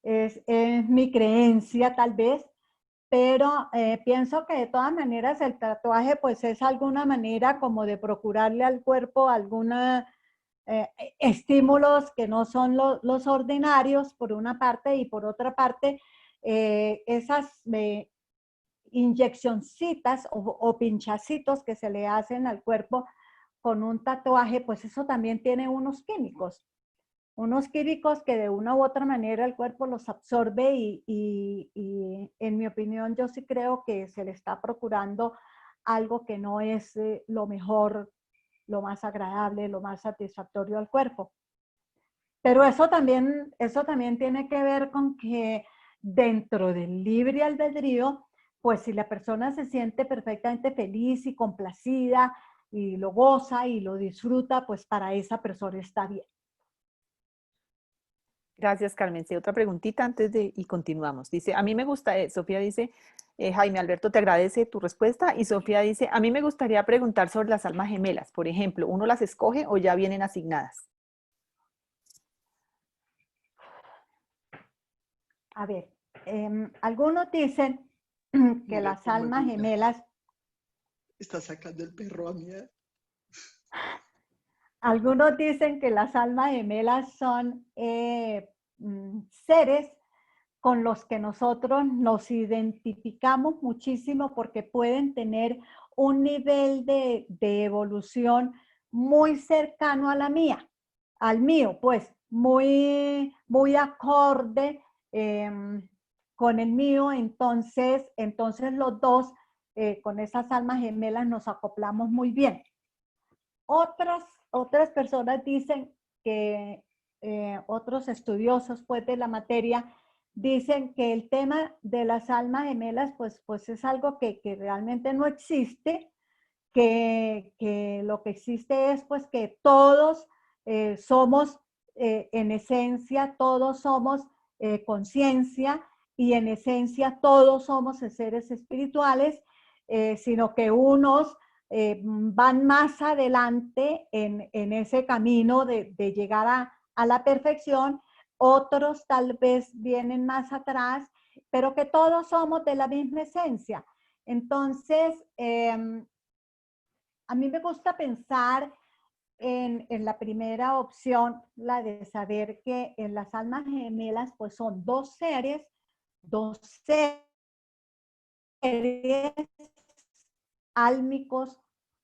es mi creencia tal vez, pero pienso que de todas maneras el tatuaje pues es alguna manera como de procurarle al cuerpo algunos estímulos que no son los ordinarios por una parte y por otra parte esas inyeccioncitas o pinchacitos que se le hacen al cuerpo con un tatuaje, pues eso también tiene unos químicos que de una u otra manera el cuerpo los absorbe y en mi opinión yo sí creo que se le está procurando algo que no es lo mejor, lo más agradable, lo más satisfactorio al cuerpo. Pero eso también tiene que ver con que dentro del libre albedrío, pues si la persona se siente perfectamente feliz y complacida y lo goza y lo disfruta, pues para esa persona está bien. Gracias, Carmen. Sí, otra preguntita antes de y continuamos. Dice, a mí me gusta, Sofía dice, Jaime Alberto te agradece tu respuesta y Sofía dice, a mí me gustaría preguntar sobre las almas gemelas. Por ejemplo, ¿uno las escoge o ya vienen asignadas? A ver, algunos dicen que Mira las cómo almas Luna gemelas, está sacando el perro a mí. algunos dicen que las almas gemelas son seres con los que nosotros nos identificamos muchísimo porque pueden tener un nivel de evolución muy cercano a la mía, al mío, pues muy, muy acorde con el mío, entonces los dos con esas almas gemelas nos acoplamos muy bien. Otras personas dicen que otros estudiosos pues, de la materia dicen que el tema de las almas gemelas pues es algo que realmente no existe, que lo que existe es pues que todos somos en esencia, todos somos conciencia y en esencia todos somos seres espirituales, sino que unos van más adelante en ese camino de llegar a la perfección, otros tal vez vienen más atrás, pero que todos somos de la misma esencia. Entonces, a mí me gusta pensar en la primera opción, la de saber que en las almas gemelas pues son dos seres álmicos,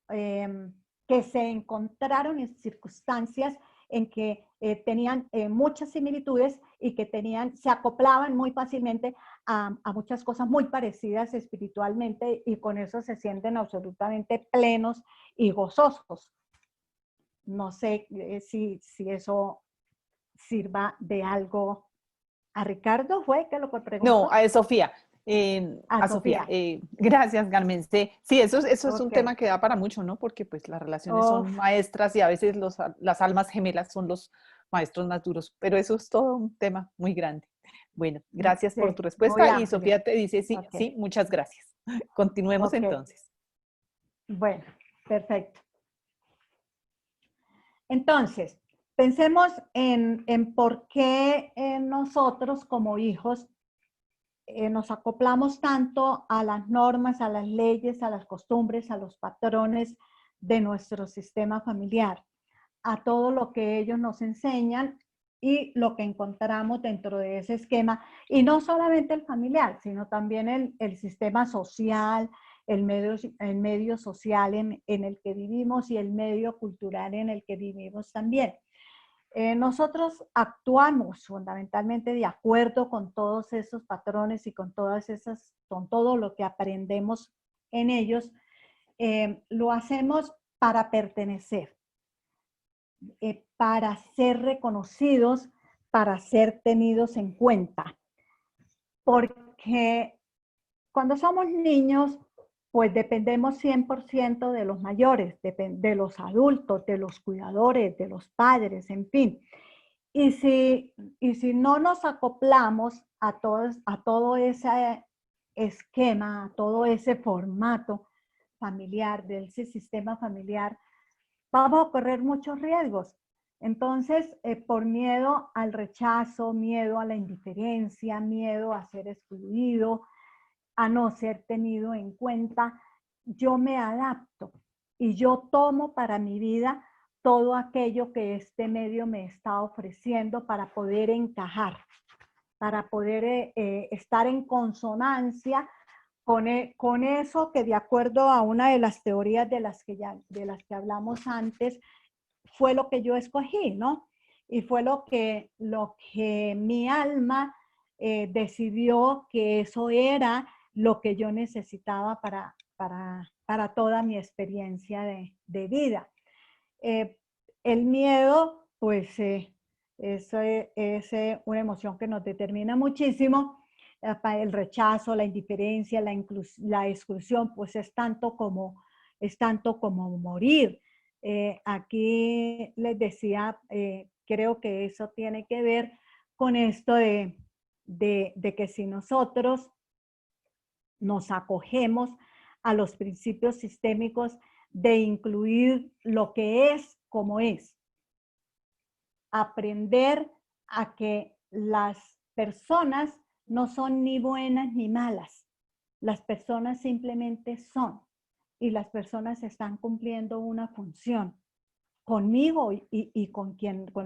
que se encontraron en circunstancias en que tenían muchas similitudes y que se acoplaban muy fácilmente a muchas cosas muy parecidas espiritualmente, y con eso se sienten absolutamente plenos y gozosos. No sé si eso sirva de algo. ¿A Ricardo fue que lo preguntó? No, a Sofía. A A Sofía. Sofía. Gracias, Carmen. Sí, sí, eso es un Ok. tema que da para mucho, ¿no? Porque pues las relaciones Uf, son maestras y a veces las almas gemelas son los maestros más duros, pero eso es todo un tema muy grande. Bueno, gracias por sí, tu muy respuesta y amplio. Sofía te dice sí, Ok, sí, muchas gracias. Continuemos ok. entonces. Bueno, perfecto. Entonces, pensemos en por qué nosotros como hijos nos acoplamos tanto a las normas, a las leyes, a las costumbres, a los patrones de nuestro sistema familiar, a todo lo que ellos nos enseñan y lo que encontramos dentro de ese esquema. Y no solamente el familiar, sino también el sistema social, el medio social en el que vivimos y el medio cultural en el que vivimos también. Nosotros actuamos fundamentalmente de acuerdo con todos esos patrones y con todo lo que aprendemos en ellos. Lo hacemos para pertenecer, para ser reconocidos, para ser tenidos en cuenta. Porque cuando somos niños, pues dependemos 100% de los mayores, de los adultos, de los cuidadores, de los padres, en fin. Y si no nos acoplamos a todo ese esquema, a todo ese formato familiar, de ese sistema familiar, vamos a correr muchos riesgos. Entonces, por miedo al rechazo, miedo a la indiferencia, miedo a ser excluido, a no ser tenido en cuenta, yo me adapto y yo tomo para mi vida todo aquello que este medio me está ofreciendo para poder encajar, para poder estar en consonancia con eso que, de acuerdo a una de las teorías de las que hablamos antes, fue lo que yo escogí, ¿no? Y fue lo que mi alma decidió que eso era lo que yo necesitaba para toda mi experiencia de vida. El miedo, pues, eso es una emoción que nos determina muchísimo. El rechazo, la indiferencia, la exclusión, pues es tanto como morir. Aquí les decía, creo que eso tiene que ver con esto de que si nosotros nos acogemos a los principios sistémicos de incluir lo que es como es, aprender a que las personas no son ni buenas ni malas, las personas simplemente son, y las personas están cumpliendo una función conmigo y con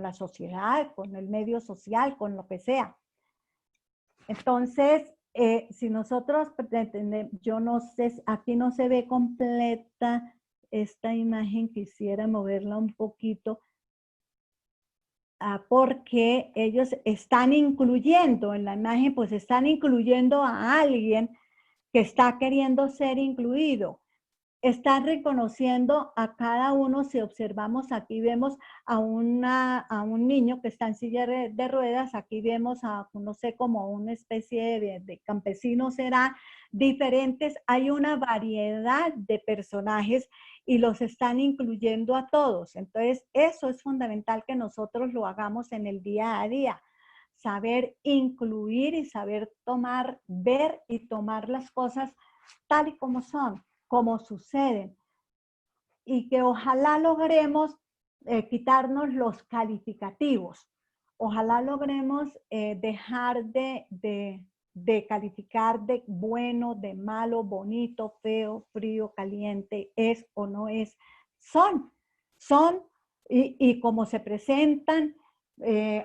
la sociedad, con el medio social, con lo que sea. Entonces, si nosotros pretendemos, yo no sé, aquí no se ve completa esta imagen, quisiera moverla un poquito, porque ellos están incluyendo en la imagen, pues están incluyendo a alguien que está queriendo ser incluido. Están reconociendo a cada uno. Si observamos, aquí vemos a un niño que está en silla de ruedas, aquí vemos no sé, como una especie de campesino será, diferentes, hay una variedad de personajes y los están incluyendo a todos. Entonces, eso es fundamental que nosotros lo hagamos en el día a día, saber incluir y saber ver y tomar las cosas tal y como son, como suceden, y que ojalá logremos quitarnos los calificativos. Ojalá logremos dejar de calificar de bueno, de malo, bonito, feo, frío, caliente, es o no es. Son y como se presentan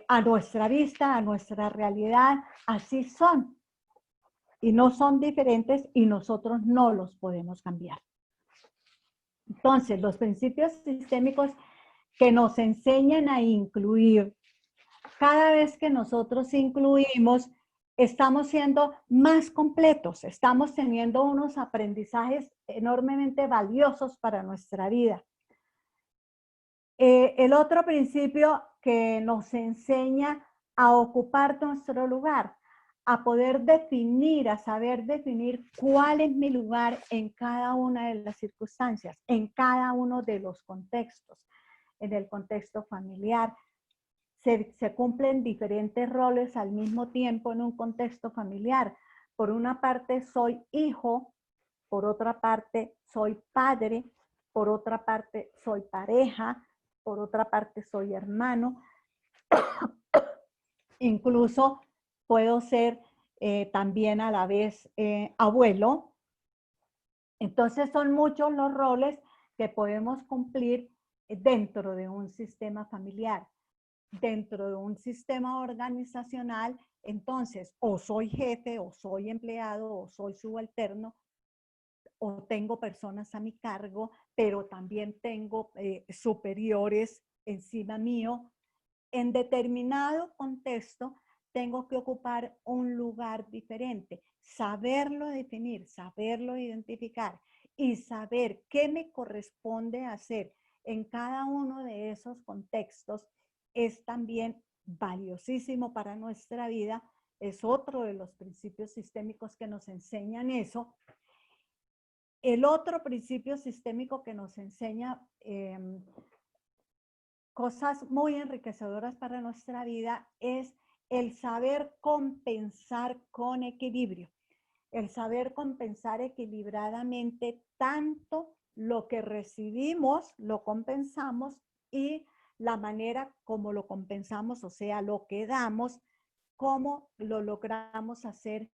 a nuestra vista, a nuestra realidad, así son. Y no son diferentes y nosotros no los podemos cambiar. Entonces, los principios sistémicos que nos enseñan a incluir, cada vez que nosotros incluimos, estamos siendo más completos, estamos teniendo unos aprendizajes enormemente valiosos para nuestra vida. El otro principio que nos enseña a ocupar nuestro lugar, a poder definir, a saber definir cuál es mi lugar en cada una de las circunstancias, en cada uno de los contextos. En el contexto familiar, se cumplen diferentes roles al mismo tiempo en un contexto familiar. Por una parte soy hijo, por otra parte soy padre, por otra parte soy pareja, por otra parte soy hermano. Incluso puedo ser también a la vez abuelo. Entonces son muchos los roles que podemos cumplir dentro de un sistema familiar. Dentro de un sistema organizacional, entonces o soy jefe, o soy empleado, o soy subalterno, o tengo personas a mi cargo, pero también tengo superiores encima mío. En determinado contexto tengo que ocupar un lugar diferente, saberlo definir, saberlo identificar y saber qué me corresponde hacer en cada uno de esos contextos es también valiosísimo para nuestra vida. Es otro de los principios sistémicos que nos enseñan eso. El otro principio sistémico que nos enseña cosas muy enriquecedoras para nuestra vida es el saber compensar con equilibrio, el saber compensar equilibradamente tanto lo que recibimos, lo compensamos, y la manera como lo compensamos, o sea, lo que damos, cómo lo logramos hacer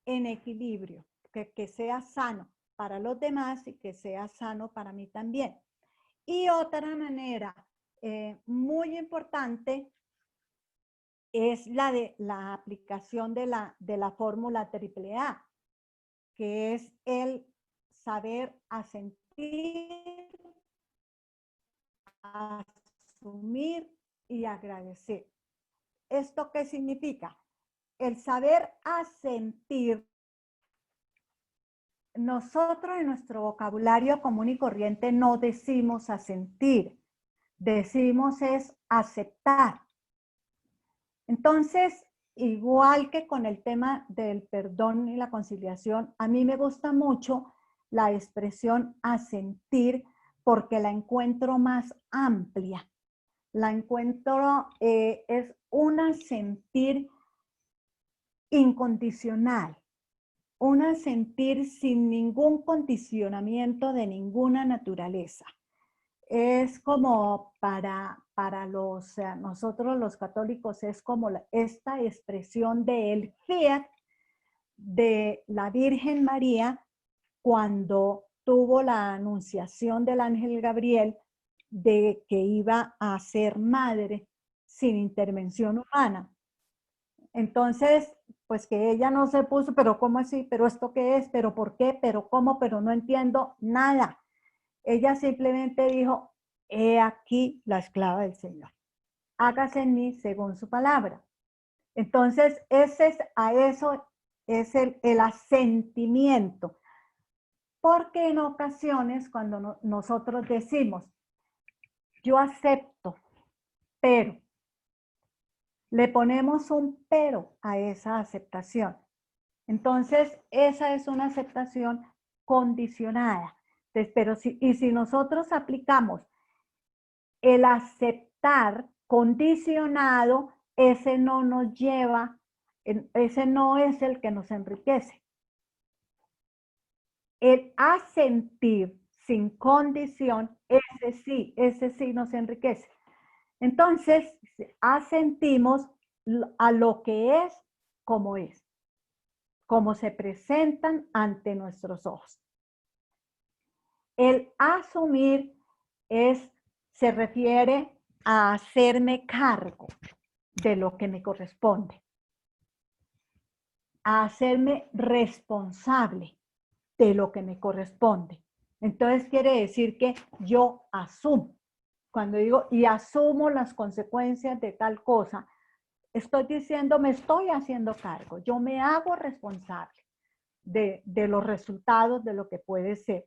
en equilibrio, que sea sano para los demás y que sea sano para mí también. Y otra manera muy importante es la de la aplicación de la fórmula AAA, que es el saber asentir, asumir y agradecer. ¿Esto qué significa? El saber asentir. Nosotros en nuestro vocabulario común y corriente no decimos asentir, decimos es aceptar. Entonces, igual que con el tema del perdón y la conciliación, a mí me gusta mucho la expresión asentir porque la encuentro más amplia. La encuentro, es un asentir incondicional, un asentir sin ningún condicionamiento de ninguna naturaleza. Es como para nosotros los católicos, es como esta expresión del fiat de la Virgen María cuando tuvo la anunciación del ángel Gabriel de que iba a ser madre sin intervención humana. Entonces, pues que ella no se puso, pero ¿cómo así? ¿Pero esto qué es? ¿Pero por qué? ¿Pero cómo? ¿Pero no entiendo nada? Ella simplemente dijo, he aquí la esclava del Señor. Hágase en mí según su palabra. Entonces, a eso es el asentimiento. Porque en ocasiones cuando nosotros decimos, yo acepto, pero, le ponemos un pero a esa aceptación. Entonces, esa es una aceptación condicionada. Pero si nosotros aplicamos el aceptar condicionado, ese no nos lleva, ese no es el que nos enriquece. El asentir sin condición, ese sí nos enriquece. Entonces, asentimos a lo que es, como se presentan ante nuestros ojos. El asumir se refiere a hacerme cargo de lo que me corresponde, a hacerme responsable de lo que me corresponde. Entonces quiere decir que yo asumo. Cuando digo y asumo las consecuencias de tal cosa, estoy diciendo, me estoy haciendo cargo, yo me hago responsable de los resultados de lo que puede ser.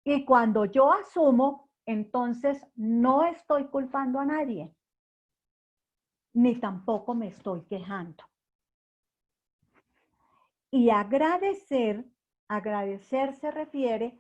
Y cuando yo asumo, entonces no estoy culpando a nadie, ni tampoco me estoy quejando. Y agradecer se refiere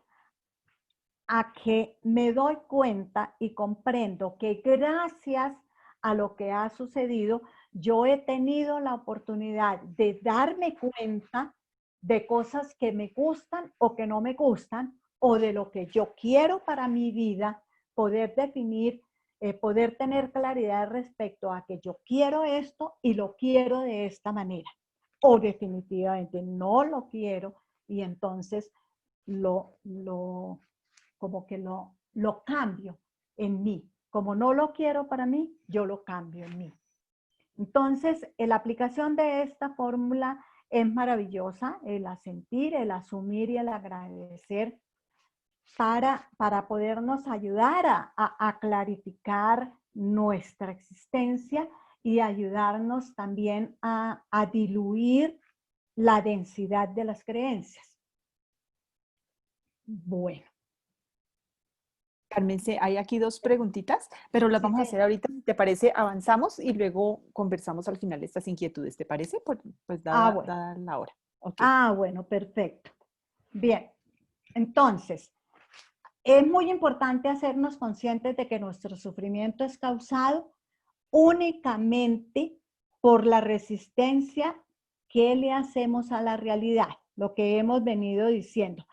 a que me doy cuenta y comprendo que gracias a lo que ha sucedido, yo he tenido la oportunidad de darme cuenta de cosas que me gustan o que no me gustan, o de lo que yo quiero para mi vida, poder definir, poder tener claridad respecto a que yo quiero esto y lo quiero de esta manera, o definitivamente no lo quiero y entonces como que lo cambio en mí. Como no lo quiero para mí, yo lo cambio en mí. Entonces, la aplicación de esta fórmula es maravillosa, el asentir, el asumir y el agradecer para podernos ayudar a clarificar nuestra existencia y ayudarnos también a diluir la densidad de las creencias. Bueno. Carmen, hay aquí dos preguntitas, pero las vamos a hacer ahorita. ¿Te parece? Avanzamos y luego conversamos al final de estas inquietudes. ¿Te parece? Pues dada la hora. Okay. Bueno, perfecto. Bien, entonces, es muy importante hacernos conscientes de que nuestro sufrimiento es causado únicamente por la resistencia que le hacemos a la realidad, lo que hemos venido diciendo.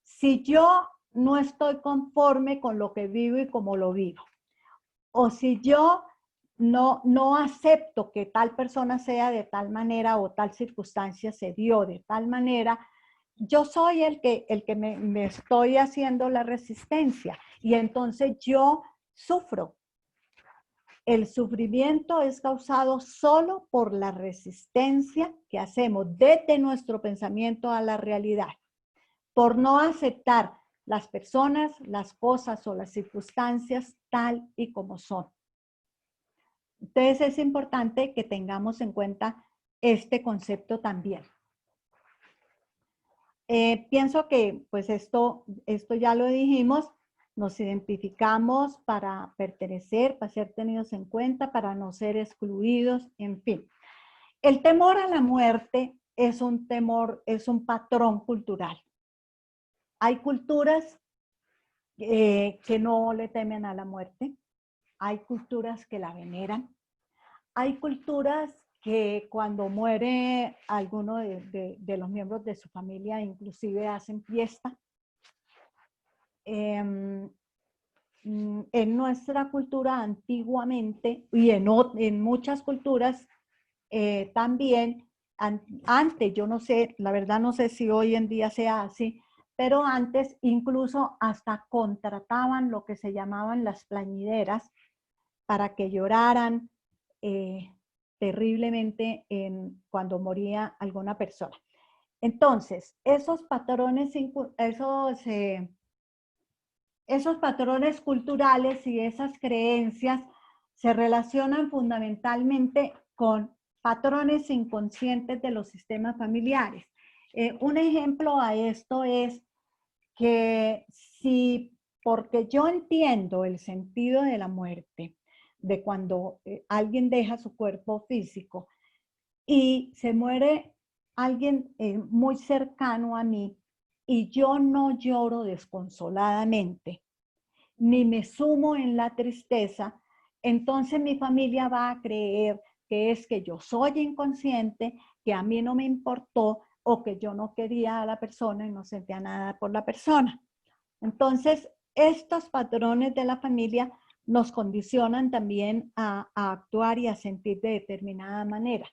Si yo no estoy conforme con lo que vivo y como lo vivo, o si yo no acepto que tal persona sea de tal manera o tal circunstancia se dio de tal manera, yo soy el que me estoy haciendo la resistencia y entonces yo sufro. El sufrimiento es causado solo por la resistencia que hacemos desde nuestro pensamiento a la realidad, por no aceptar las personas, las cosas o las circunstancias tal y como son. Entonces es importante que tengamos en cuenta este concepto también. Pienso que pues esto ya lo dijimos, nos identificamos para pertenecer, para ser tenidos en cuenta, para no ser excluidos, en fin. El temor a la muerte es un patrón cultural. Hay culturas que no le temen a la muerte, hay culturas que la veneran, hay culturas que cuando muere alguno de los miembros de su familia inclusive hacen fiesta. En nuestra cultura antiguamente y en muchas culturas también, antes, yo no sé, la verdad no sé si hoy en día sea así, pero antes incluso hasta contrataban lo que se llamaban las plañideras para que lloraran terriblemente cuando moría alguna persona. Entonces, esos patrones culturales y esas creencias se relacionan fundamentalmente con patrones inconscientes de los sistemas familiares. Un ejemplo a esto es que porque yo entiendo el sentido de la muerte, de cuando alguien deja su cuerpo físico y se muere alguien muy cercano a mí y yo no lloro desconsoladamente, ni me sumo en la tristeza, entonces mi familia va a creer que es que yo soy inconsciente, que a mí no me importó o que yo no quería a la persona y no sentía nada por la persona. Entonces, estos patrones de la familia nos condicionan también a actuar y a sentir de determinada manera.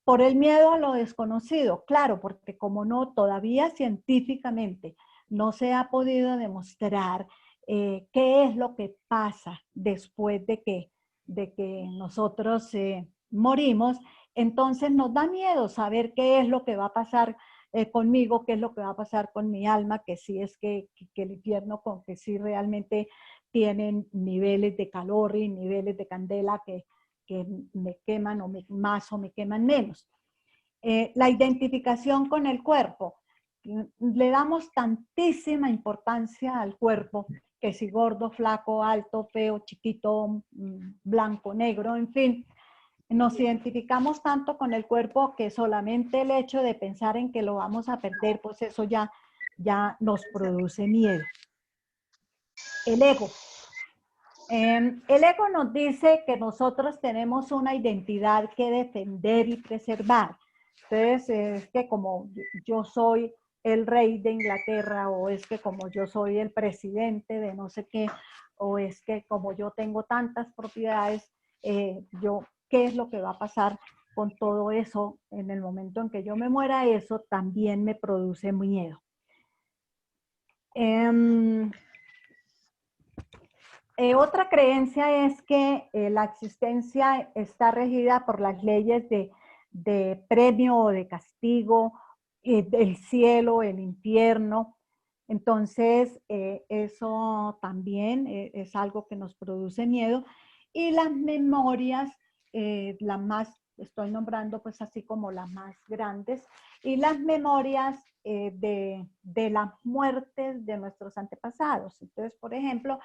Por el miedo a lo desconocido, claro, porque como no, todavía científicamente no se ha podido demostrar qué es lo que pasa después de que nosotros morimos, entonces nos da miedo saber qué es lo que va a pasar conmigo, qué es lo que va a pasar con mi alma, que si es que el infierno, con que si realmente tienen niveles de calor y niveles de candela que me queman más o me queman menos. La identificación con el cuerpo. Le damos tantísima importancia al cuerpo, que si gordo, flaco, alto, feo, chiquito, blanco, negro, en fin. Nos identificamos tanto con el cuerpo que solamente el hecho de pensar en que lo vamos a perder, pues eso ya nos produce miedo. El ego. El ego nos dice que nosotros tenemos una identidad que defender y preservar. Entonces, es que como yo soy el rey de Inglaterra, o es que como yo soy el presidente de no sé qué, o es que como yo tengo tantas propiedades, ¿qué es lo que va a pasar con todo eso? En el momento en que yo me muera, eso también me produce miedo. Otra creencia es que la existencia está regida por las leyes de premio o de castigo, del cielo, el infierno. Entonces, eso también es algo que nos produce miedo. Y las memorias, estoy nombrando pues así como las más grandes, y las memorias de las muertes de nuestros antepasados. Entonces, por ejemplo,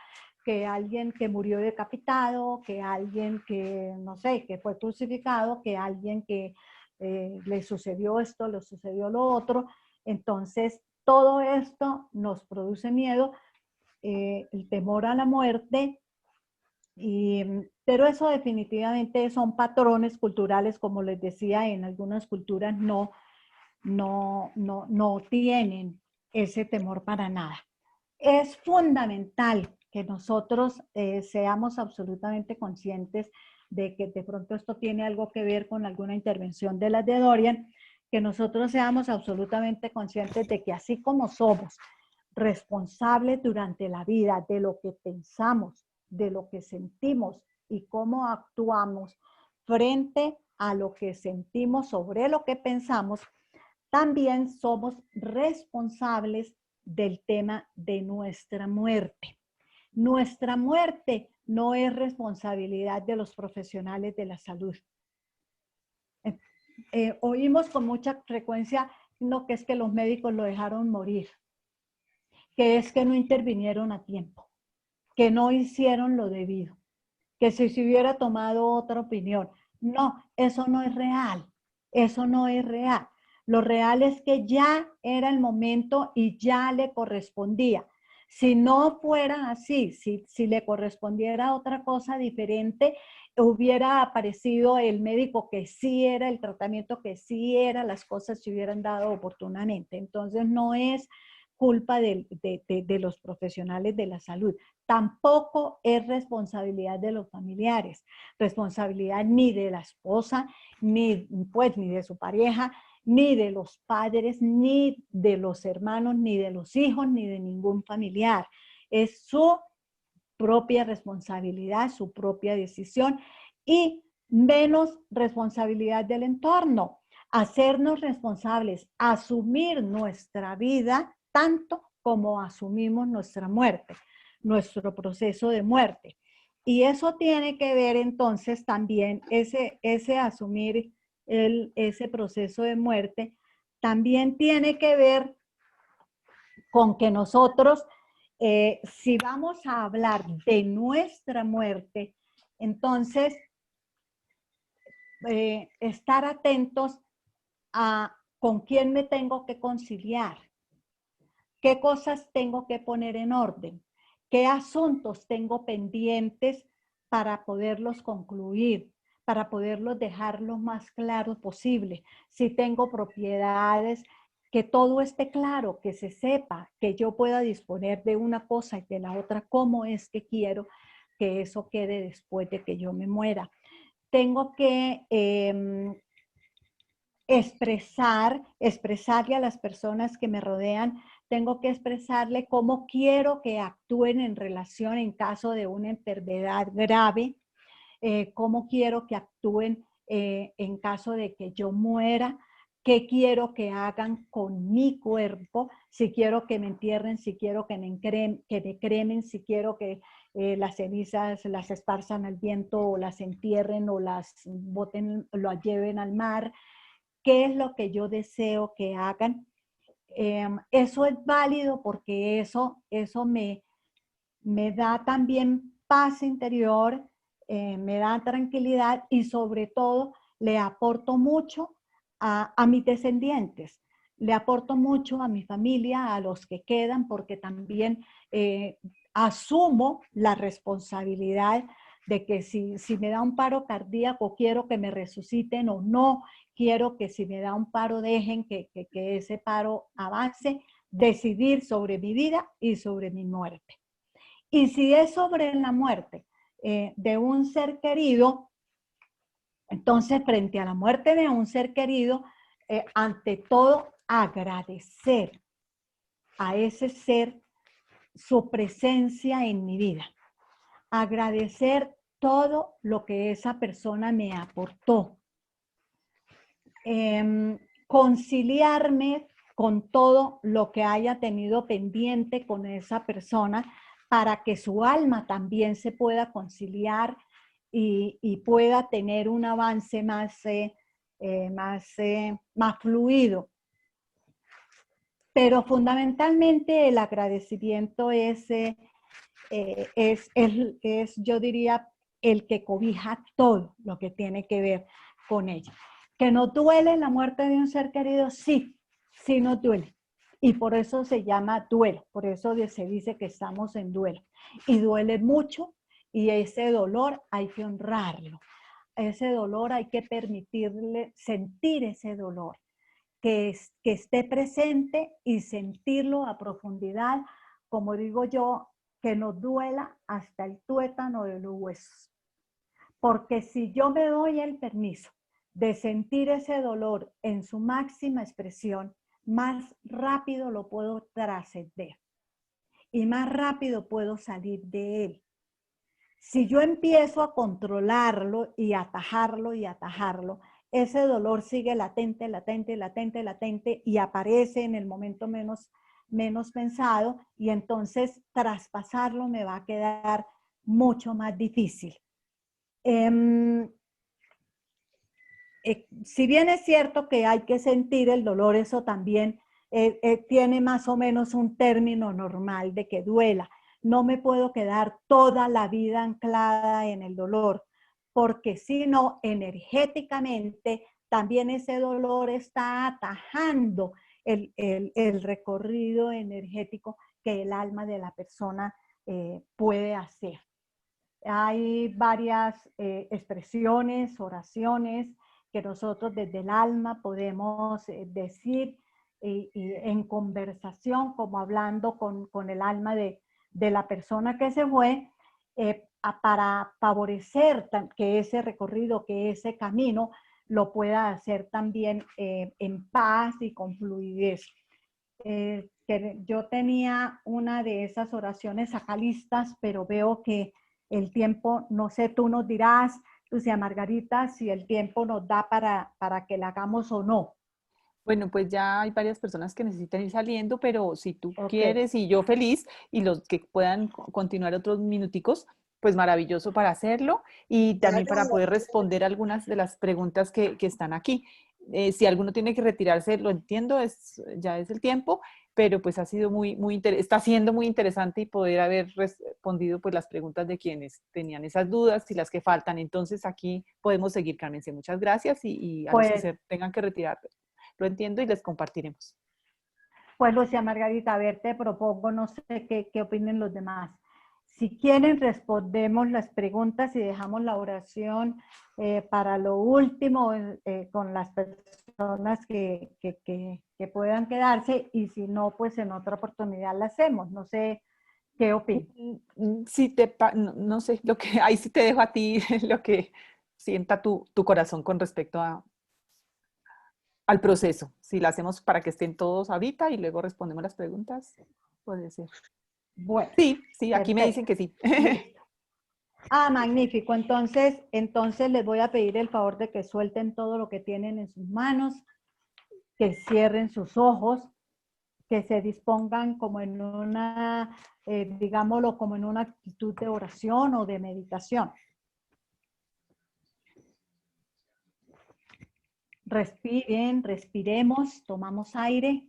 que alguien que murió decapitado, que alguien que, no sé, que fue crucificado, que alguien que le sucedió esto, le sucedió lo otro. Entonces, todo esto nos produce miedo, el temor a la muerte, pero eso definitivamente son patrones culturales, como les decía, en algunas culturas no tienen ese temor para nada. Es fundamental que nosotros seamos absolutamente conscientes de que de pronto esto tiene algo que ver con alguna intervención de las de Dorian, que nosotros seamos absolutamente conscientes de que así como somos responsables durante la vida de lo que pensamos, de lo que sentimos y cómo actuamos frente a lo que sentimos sobre lo que pensamos, también somos responsables del tema de nuestra muerte. Nuestra muerte no es responsabilidad de los profesionales de la salud. Oímos con mucha frecuencia que es que los médicos lo dejaron morir, que es que no intervinieron a tiempo, que no hicieron lo debido, que si se hubiera tomado otra opinión. No, eso no es real, eso no es real. Lo real es que ya era el momento y ya le correspondía. Si no fuera así, si le correspondiera otra cosa diferente, hubiera aparecido el médico que sí era, el tratamiento que sí era, las cosas se hubieran dado oportunamente. Entonces no es culpa de los profesionales de la salud. Tampoco es responsabilidad de los familiares, responsabilidad ni de la esposa, ni de su pareja, ni de los padres, ni de los hermanos, ni de los hijos, ni de ningún familiar. Es su propia responsabilidad, su propia decisión, y menos responsabilidad del entorno. Hacernos responsables, asumir nuestra vida tanto como asumimos nuestra muerte, nuestro proceso de muerte. Y eso tiene que ver entonces también, ese asumir ese proceso de muerte, también tiene que ver con que nosotros, si vamos a hablar de nuestra muerte, entonces estar atentos a con quién me tengo que conciliar, qué cosas tengo que poner en orden, qué asuntos tengo pendientes para poderlos concluir, para poderlos dejar lo más claro posible. Si tengo propiedades, que todo esté claro, que se sepa, que yo pueda disponer de una cosa y de la otra, cómo es que quiero que eso quede después de que yo me muera. Tengo que expresarle a las personas que me rodean, tengo que expresarle cómo quiero que actúen en relación en caso de una enfermedad grave, cómo quiero que actúen en caso de que yo muera, qué quiero que hagan con mi cuerpo, si quiero que me entierren, si quiero que me cremen, si quiero que las cenizas las esparzan al viento o las entierren o las boten, lo lleven al mar, qué es lo que yo deseo que hagan. Eso es válido porque eso me da también paz interior, me da tranquilidad y sobre todo le aporto mucho a mis descendientes, le aporto mucho a mi familia, a los que quedan, porque también asumo la responsabilidad de que si me da un paro cardíaco, quiero que me resuciten o no, quiero que si me da un paro dejen que ese paro avance, decidir sobre mi vida y sobre mi muerte. Y si es sobre la muerte de un ser querido, entonces frente a la muerte de un ser querido, ante todo agradecer a ese ser su presencia en mi vida. Agradecer todo lo que esa persona me aportó. Conciliarme con todo lo que haya tenido pendiente con esa persona para que su alma también se pueda conciliar y pueda tener un avance más fluido. Pero fundamentalmente el agradecimiento es, yo diría, el que cobija todo lo que tiene que ver con ella. ¿Que nos duele la muerte de un ser querido? Sí, sí nos duele. Y por eso se llama duelo, por eso se dice que estamos en duelo. Y duele mucho y ese dolor hay que honrarlo. Ese dolor hay que permitirle sentir ese dolor, que esté presente y sentirlo a profundidad, como digo yo, que nos duela hasta el tuétano de los huesos. Porque si yo me doy el permiso de sentir ese dolor en su máxima expresión, más rápido lo puedo trascender y más rápido puedo salir de él. Si yo empiezo a controlarlo y atajarlo, ese dolor sigue latente, latente, latente, latente y aparece en el momento menos pensado y entonces traspasarlo me va a quedar mucho más difícil. Si bien es cierto que hay que sentir el dolor, eso también tiene más o menos un término normal de que duela. No me puedo quedar toda la vida anclada en el dolor, porque si no, energéticamente, también ese dolor está atajando el recorrido energético que el alma de la persona puede hacer. Hay varias expresiones, oraciones que nosotros desde el alma podemos decir y en conversación, como hablando con el alma de la persona que se fue, para favorecer que ese recorrido, que ese camino lo pueda hacer también en paz y con fluidez. Yo tenía una de esas oraciones acá listas, pero veo que el tiempo, no sé, tú nos dirás, Lucía Margarita, si el tiempo nos da para que la hagamos o no. Bueno, pues ya hay varias personas que necesitan ir saliendo, pero si tú Okay. quieres y yo feliz y los que puedan continuar otros minuticos, pues maravilloso para hacerlo y también para poder responder algunas de las preguntas que están aquí. Si alguno tiene que retirarse, lo entiendo, ya es el tiempo, pero pues ha sido está siendo muy interesante y poder haber respondido pues las preguntas de quienes tenían esas dudas y las que faltan. Entonces aquí podemos seguir, Carmense. Muchas gracias y a los que se tengan que retirar, lo entiendo y les compartiremos. Pues Lucía Margarita, a ver, te propongo, no sé qué opinen los demás. Si quieren, respondemos las preguntas y dejamos la oración para lo último con las personas que puedan quedarse y si no, pues en otra oportunidad la hacemos. No sé qué opinan. Sí, no sé, ahí sí te dejo a ti lo que sienta tu corazón con respecto al proceso. Si la hacemos para que estén todos ahorita y luego respondemos las preguntas, puede ser. Bueno. Sí, aquí perfecto. me dicen que sí. Ah, magnífico. Entonces les voy a pedir el favor de que suelten todo lo que tienen en sus manos que cierren sus ojos, que se dispongan como en una, digámoslo, como en una actitud de oración o de meditación. Respiren, respiremos, tomamos aire,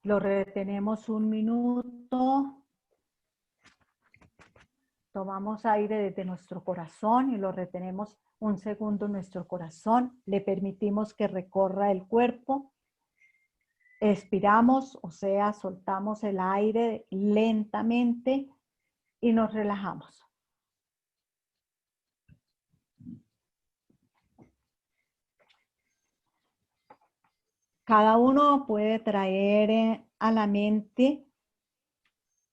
lo retenemos 1 minuto, tomamos aire desde nuestro corazón y lo retenemos 1 segundo en nuestro corazón, le permitimos que recorra el cuerpo, expiramos, o sea, soltamos el aire lentamente y nos relajamos. Cada uno puede traer a la mente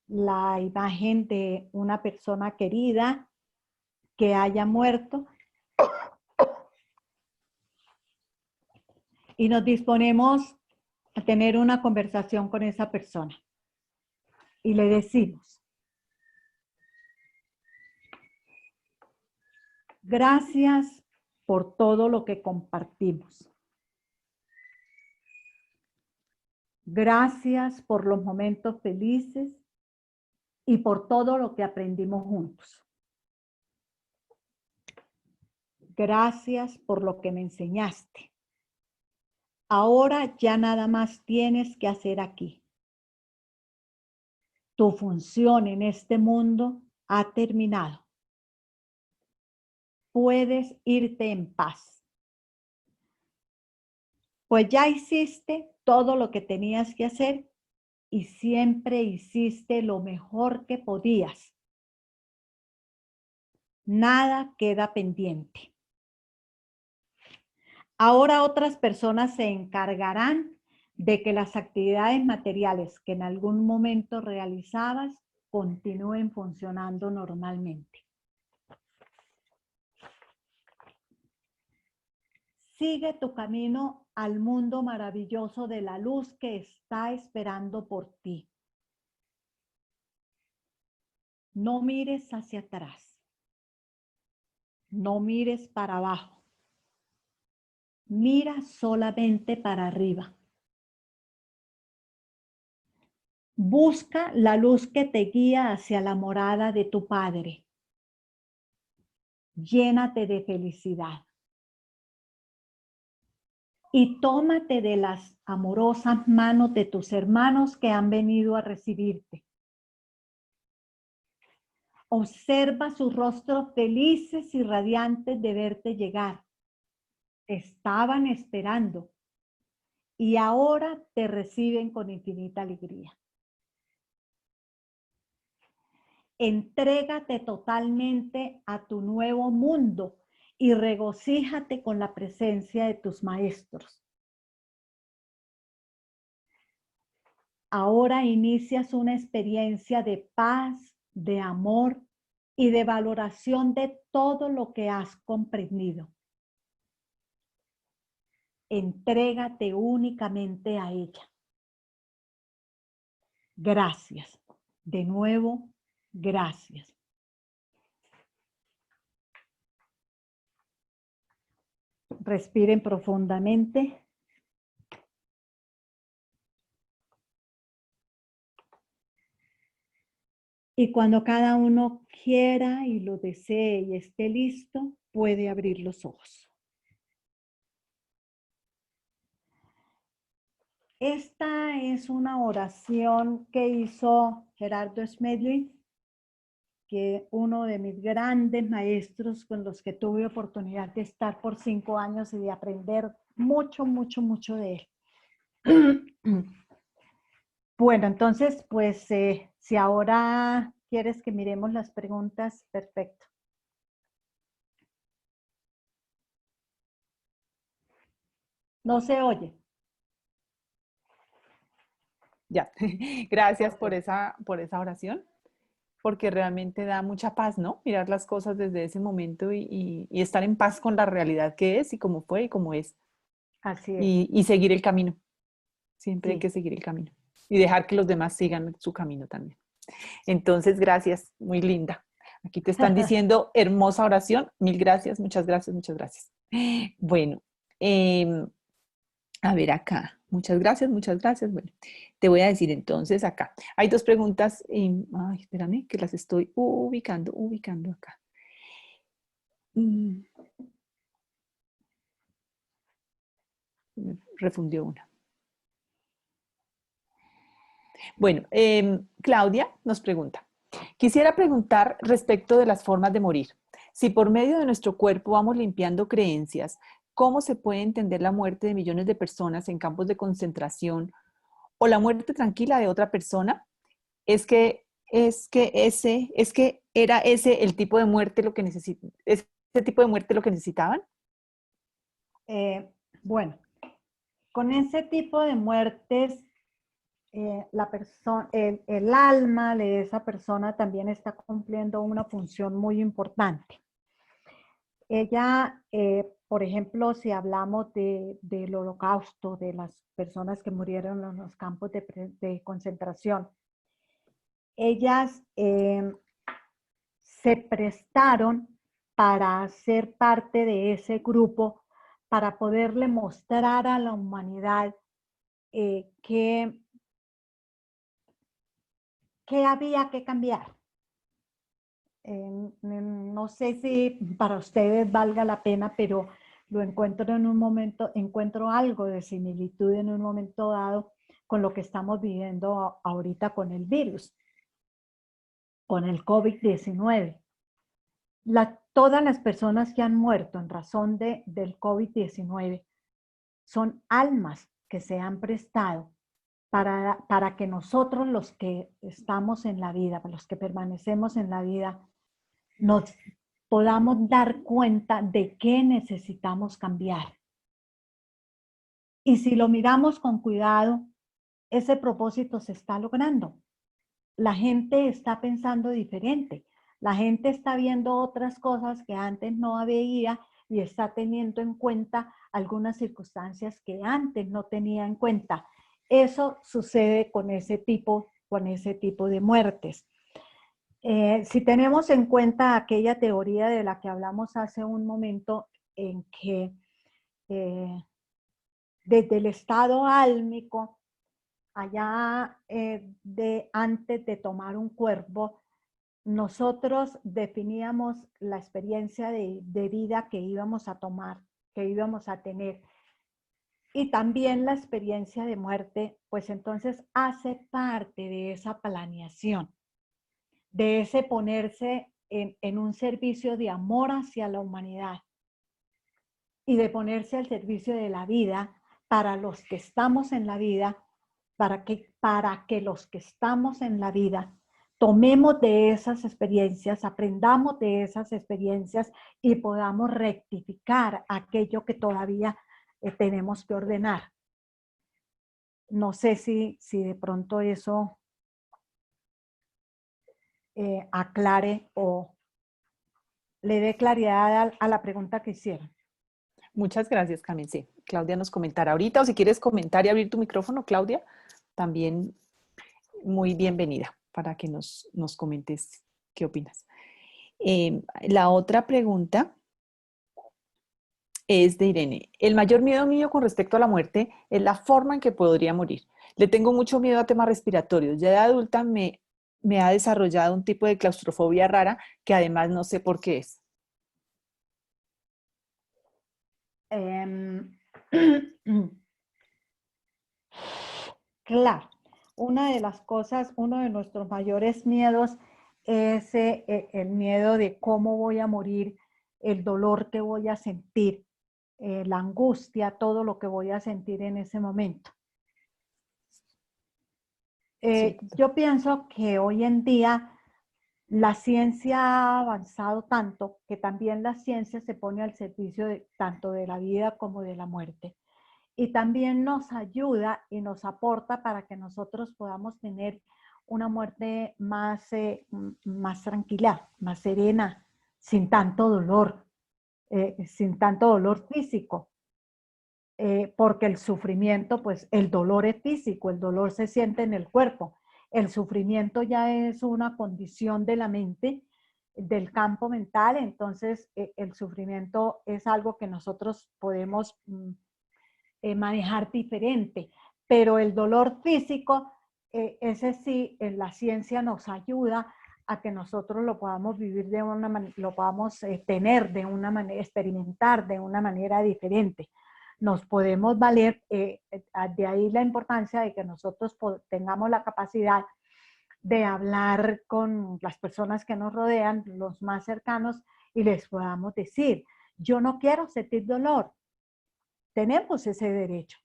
la imagen de una persona querida que haya muerto y nos disponemos a tener una conversación con esa persona. Y le decimos, gracias por todo lo que compartimos. Gracias por los momentos felices y por todo lo que aprendimos juntos. Gracias por lo que me enseñaste. Ahora ya nada más tienes que hacer aquí. Tu función en este mundo ha terminado. Puedes irte en paz. Pues ya hiciste todo lo que tenías que hacer y siempre hiciste lo mejor que podías. Nada queda pendiente. Ahora otras personas se encargarán de que las actividades materiales que en algún momento realizabas continúen funcionando normalmente. Sigue tu camino al mundo maravilloso de la luz que está esperando por ti. No mires hacia atrás. No mires para abajo. Mira solamente para arriba. Busca la luz que te guía hacia la morada de tu Padre. Llénate de felicidad. Y tómate de las amorosas manos de tus hermanos que han venido a recibirte. Observa sus rostros felices y radiantes de verte llegar. Te estaban esperando y ahora te reciben con infinita alegría. Entrégate totalmente a tu nuevo mundo y regocíjate con la presencia de tus maestros. Ahora inicias una experiencia de paz, de amor y de valoración de todo lo que has comprendido. Entrégate únicamente a ella. Gracias. De nuevo, gracias. Respiren profundamente. Y cuando cada uno quiera y lo desee y esté listo, puede abrir los ojos. Esta es una oración que hizo Gerardo Smedley, que uno de mis grandes maestros con los que tuve oportunidad de estar por 5 años y de aprender mucho, mucho, mucho de él. Bueno, entonces, pues, si ahora quieres que miremos las preguntas, perfecto. No se oye. Ya, gracias por esa oración, porque realmente da mucha paz, ¿no? Mirar las cosas desde ese momento y estar en paz con la realidad que es y cómo fue y cómo es. Así es. Y seguir el camino. Siempre hay Sí. que seguir el camino. Y dejar que los demás sigan su camino también. Entonces, gracias, muy linda. Aquí te están diciendo hermosa oración. Mil gracias, muchas gracias, muchas gracias. Bueno, A ver acá. Muchas gracias, muchas gracias. Bueno, te voy a decir entonces acá. Hay dos preguntas. Ay, espérame, que las estoy ubicando acá. Me refundió una. Bueno, Claudia nos pregunta. Quisiera preguntar respecto de las formas de morir. Si por medio de nuestro cuerpo vamos limpiando creencias, ¿cómo se puede entender la muerte de millones de personas en campos de concentración o la muerte tranquila de otra persona? ¿Era ese el tipo de muerte lo que ese tipo de muerte lo que necesitaban? Bueno, con ese tipo de muertes, el alma de esa persona también está cumpliendo una función muy importante. Ella, por ejemplo, si hablamos del holocausto, de las personas que murieron en los campos de concentración, ellas se prestaron para ser parte de ese grupo, para poderle mostrar a la humanidad qué había que cambiar. No sé si para ustedes valga la pena, pero lo encuentro en un momento, encuentro algo de similitud en un momento dado con lo que estamos viviendo ahorita con el virus, con el COVID-19. Todas las personas que han muerto en razón del COVID-19 son almas que se han prestado para que nosotros, los que estamos en la vida, los que permanecemos en la vida, nos podamos dar cuenta de qué necesitamos cambiar. Y si lo miramos con cuidado, ese propósito se está logrando. La gente está pensando diferente. La gente está viendo otras cosas que antes no veía y está teniendo en cuenta algunas circunstancias que antes no tenía en cuenta. Eso sucede con ese tipo de muertes. Si tenemos en cuenta aquella teoría de la que hablamos hace un momento, en que desde el estado álmico, allá antes de tomar un cuerpo, nosotros definíamos la experiencia de vida que íbamos a tomar, que íbamos a tener. Y también la experiencia de muerte, pues entonces hace parte de esa planeación, de ese ponerse en un servicio de amor hacia la humanidad y de ponerse al servicio de la vida para los que estamos en la vida, para que los que estamos en la vida tomemos de esas experiencias, aprendamos de esas experiencias y podamos rectificar aquello que todavía tenemos que ordenar. No sé si de pronto eso aclare o le dé claridad a la pregunta que hicieron. Muchas gracias, Carmen. Sí, Claudia nos comentará ahorita, o si quieres comentar y abrir tu micrófono, Claudia, también muy bienvenida para que nos comentes qué opinas. La otra pregunta es de Irene. El mayor miedo mío con respecto a la muerte es la forma en que podría morir. Le tengo mucho miedo a temas respiratorios. Ya de adulta me ha desarrollado un tipo de claustrofobia rara que además no sé por qué es. Claro, una de las cosas, uno de nuestros mayores miedos es el miedo de cómo voy a morir, el dolor que voy a sentir, la angustia, todo lo que voy a sentir en ese momento. Yo pienso que hoy en día la ciencia ha avanzado tanto que también la ciencia se pone al servicio tanto de la vida como de la muerte. Y también nos ayuda y nos aporta para que nosotros podamos tener una muerte más tranquila, más serena, sin tanto dolor físico. Porque el sufrimiento, pues el dolor es físico, el dolor se siente en el cuerpo. El sufrimiento ya es una condición de la mente, del campo mental, entonces el sufrimiento es algo que nosotros podemos manejar diferente. Pero el dolor físico, ese sí, la ciencia nos ayuda a que nosotros lo podamos vivir de una manera, lo podamos tener de una manera, experimentar de una manera diferente. Nos podemos valer, de ahí la importancia de que nosotros tengamos la capacidad de hablar con las personas que nos rodean, los más cercanos, y les podamos decir, yo no quiero sentir dolor. Tenemos ese derecho.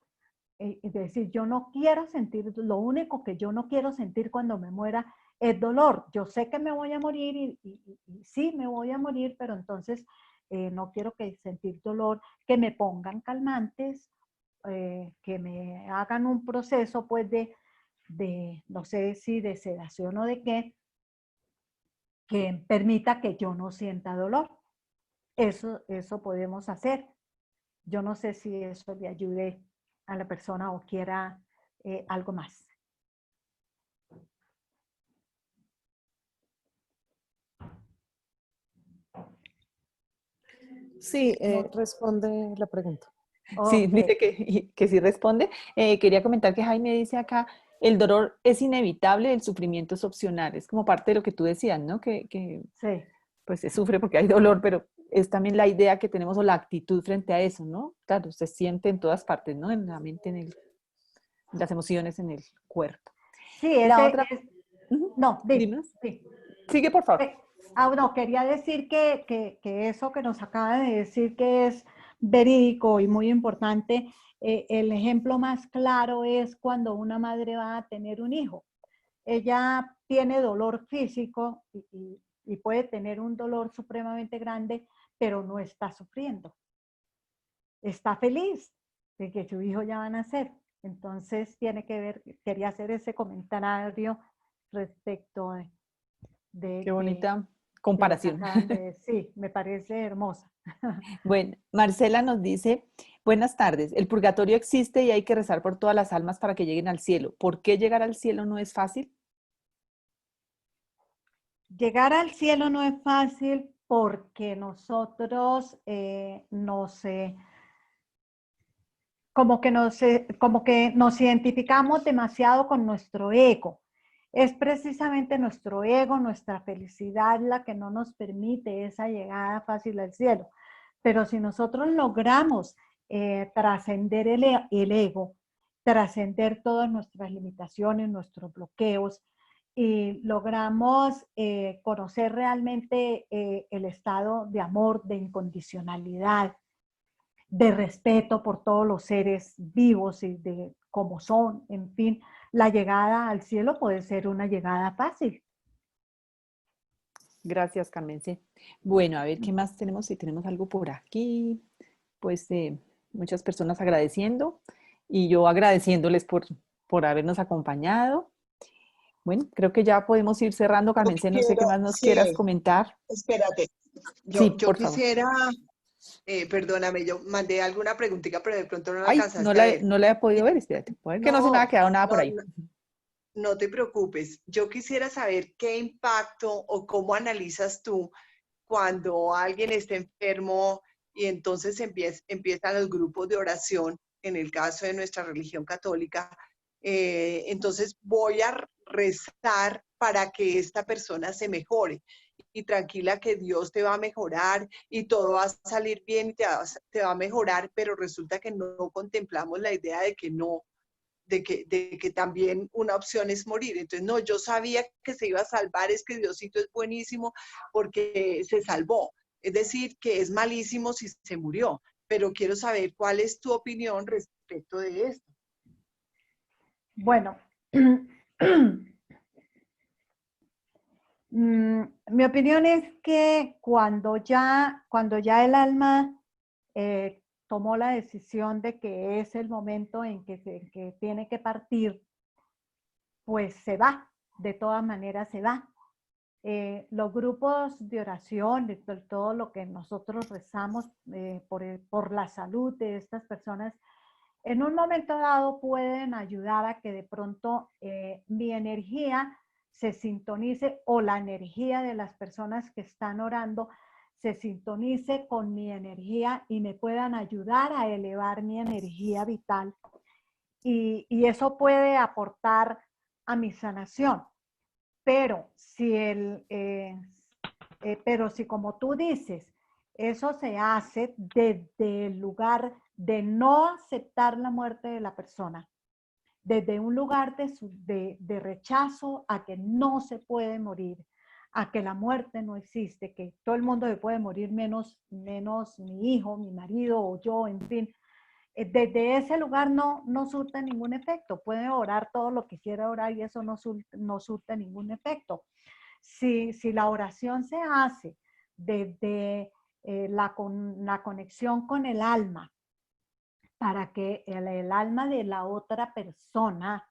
Es decir, yo no quiero sentir, lo único que yo no quiero sentir cuando me muera es dolor. Yo sé que me voy a morir y sí me voy a morir, pero entonces no quiero que sentir dolor, que me pongan calmantes, que me hagan un proceso pues de no sé si de sedación o de qué, que permita que yo no sienta dolor. Eso podemos hacer. Yo no sé si eso le ayude a la persona o quiera algo más. Sí, responde la pregunta. Sí, Ok. dice que sí responde. Quería comentar que Jaime dice acá, el dolor es inevitable, el sufrimiento es opcional. Es como parte de lo que tú decías, ¿no? Que Sí. pues se sufre porque hay dolor, pero es también la idea que tenemos o la actitud frente a eso, ¿no? Claro, se siente en todas partes, ¿no? En la mente, en las emociones, en el cuerpo. Sí, La otra, no, dime. sí. Sigue, por favor. No, quería decir que eso que nos acaba de decir que es verídico y muy importante, el ejemplo más claro es cuando una madre va a tener un hijo. Ella tiene dolor físico y puede tener un dolor supremamente grande, pero no está sufriendo. Está feliz de que su hijo ya va a nacer. Entonces tiene que ver, quería hacer ese comentario respecto Qué bonita de lo que comparación. acaban de decir. Me parece hermosa. Bueno, Marcela nos dice, buenas tardes, el purgatorio existe y hay que rezar por todas las almas para que lleguen al cielo. ¿Por qué llegar al cielo no es fácil? Llegar al cielo no es fácil porque nosotros como que nos identificamos demasiado con nuestro ego. Es precisamente nuestro ego, nuestra felicidad la que no nos permite esa llegada fácil al cielo. Pero si nosotros logramos trascender el ego, trascender todas nuestras limitaciones, nuestros bloqueos, y logramos conocer realmente el estado de amor, de incondicionalidad, de respeto por todos los seres vivos y de cómo son, en fin, la llegada al cielo puede ser una llegada fácil. Gracias, Carmen. Sí. Bueno, a ver qué más tenemos. Si tenemos algo por aquí, pues muchas personas agradeciendo y yo agradeciéndoles por habernos acompañado. Bueno, creo que ya podemos ir cerrando, Yo Carmen. No sé qué más nos quieras sí, comentar. espérate. Sí, Yo por favor. quisiera, perdóname, yo mandé alguna preguntita, pero de pronto no la Ay, no alcanzaste a ver. no la he podido ver, espérate. Puede ver que no se me ha No, quedado nada por no, ahí. no te preocupes. Yo quisiera saber qué impacto o cómo analizas tú cuando alguien está enfermo y entonces empiezan los grupos de oración, en el caso de nuestra religión católica. Entonces voy a rezar para que esta persona se mejore y tranquila que Dios te va a mejorar y todo va a salir bien y te va a mejorar, pero resulta que no contemplamos la idea de que no, de que también una opción es morir. Entonces, no, yo sabía que se iba a salvar, es que Diosito es buenísimo porque se salvó. Es decir, que es malísimo si se murió, pero quiero saber cuál es tu opinión respecto de esto. Bueno, mi opinión es que cuando ya el alma tomó la decisión de que es el momento en que tiene que partir, pues se va, de todas maneras se va. Los grupos de oración, todo lo que nosotros rezamos por la salud de estas personas, en un momento dado pueden ayudar a que de pronto mi energía se sintonice o la energía de las personas que están orando se sintonice con mi energía y me puedan ayudar a elevar mi energía vital. Y eso puede aportar a mi sanación. Pero pero si como tú dices, eso se hace desde el lugar de no aceptar la muerte de la persona, desde un lugar de rechazo a que no se puede morir, a que la muerte no existe, que todo el mundo se puede morir menos mi hijo, mi marido o yo, en fin. Desde ese lugar no surte ningún efecto. Puede orar todo lo que quiera orar y eso no surte ningún efecto. Si la oración se hace desde la conexión con el alma, para que el alma de la otra persona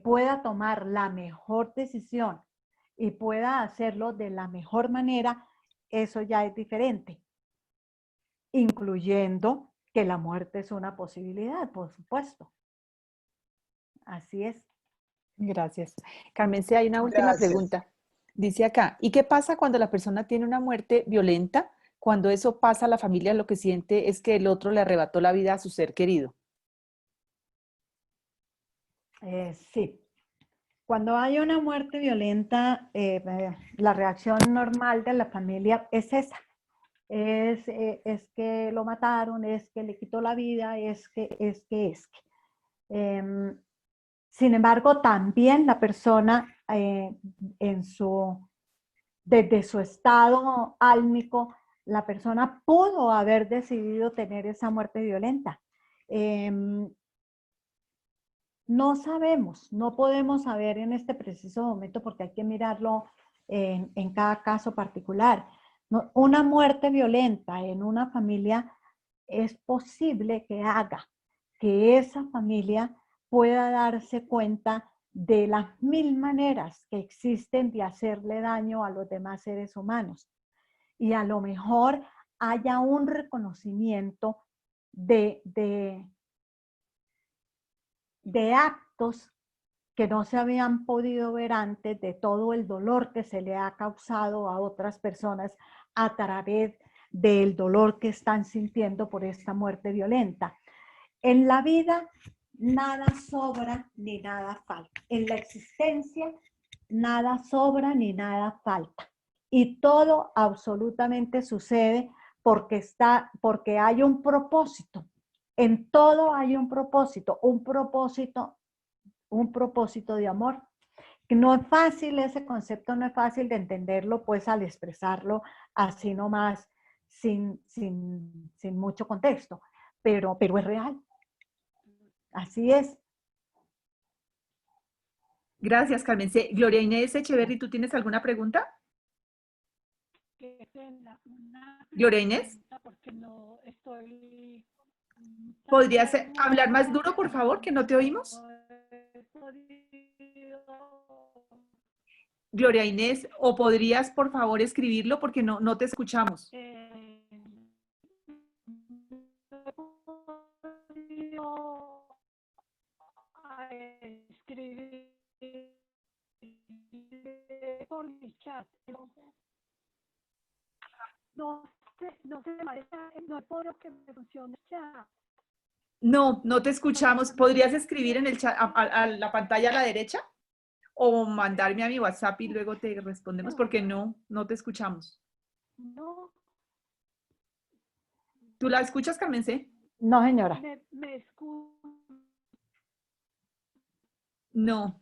pueda tomar la mejor decisión y pueda hacerlo de la mejor manera, eso ya es diferente, incluyendo que la muerte es una posibilidad, por supuesto. Así es. Gracias. Carmen, sí, hay una última Gracias. pregunta. Dice acá, ¿y qué pasa cuando la persona tiene una muerte violenta? Cuando eso pasa, la familia lo que siente es que el otro le arrebató la vida a su ser querido. Sí. Cuando hay una muerte violenta, la reacción normal de la familia es esa. Es que lo mataron, es que le quitó la vida, es que. Sin embargo, también la persona desde su estado álmico, la persona pudo haber decidido tener esa muerte violenta. No sabemos, no podemos saber en este preciso momento porque hay que mirarlo en cada caso particular. No, una muerte violenta en una familia es posible que haga que esa familia pueda darse cuenta de las mil maneras que existen de hacerle daño a los demás seres humanos. Y a lo mejor haya un reconocimiento de actos que no se habían podido ver antes, de todo el dolor que se le ha causado a otras personas a través del dolor que están sintiendo por esta muerte violenta. En la vida nada sobra ni nada falta. En la existencia nada sobra ni nada falta. Y todo absolutamente sucede porque hay un propósito. En todo hay un propósito de amor. Que no es fácil, ese concepto no es fácil de entenderlo, pues al expresarlo así nomás, sin mucho contexto, pero es real. Así es. Gracias, Carmen. Sí, Gloria Inés Echeverry, ¿tú tienes alguna pregunta? Gloria Inés, porque no estoy ¿podrías hablar más duro, por favor, que no te oímos? Gloria Inés, o podrías, por favor, escribirlo porque no te escuchamos. Escribir por mi chat. No puedo que me funcione el chat. No te escuchamos. ¿Podrías escribir en el chat, a la pantalla a la derecha? O mandarme a mi WhatsApp y luego te respondemos porque no te escuchamos. No. ¿Tú la escuchas, Carmen C? No, señora. Me escucho. No,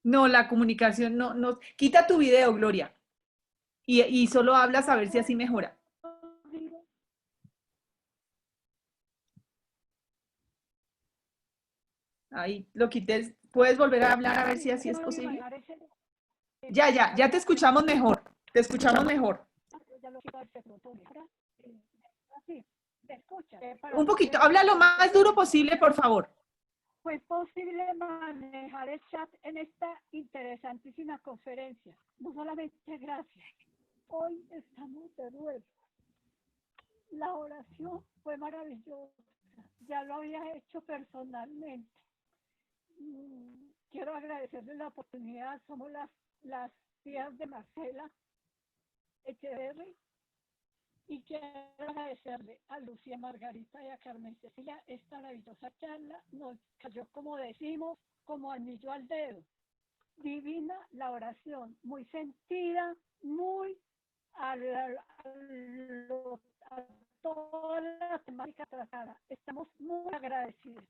la comunicación no. Quita tu video, Gloria. Y solo hablas a ver si así mejora. Ahí lo quité. ¿Puedes volver a hablar a ver si así es posible? Ya te escuchamos mejor. Te escuchamos mejor. Un poquito, habla lo más duro posible, por favor. ¿Fue posible manejar el chat en esta interesantísima conferencia? No solamente gracias. Hoy estamos de nuevo. La oración fue maravillosa. Ya lo había hecho personalmente. Quiero agradecerles la oportunidad. Somos las tías de Marcela. Echeverry. Y quiero agradecerle a Lucía Margarita y a Carmen Cecilia esta maravillosa charla. Nos cayó, como decimos, como anillo al dedo. Divina la oración, muy sentida, muy a toda la temática tratada. Estamos muy agradecidos.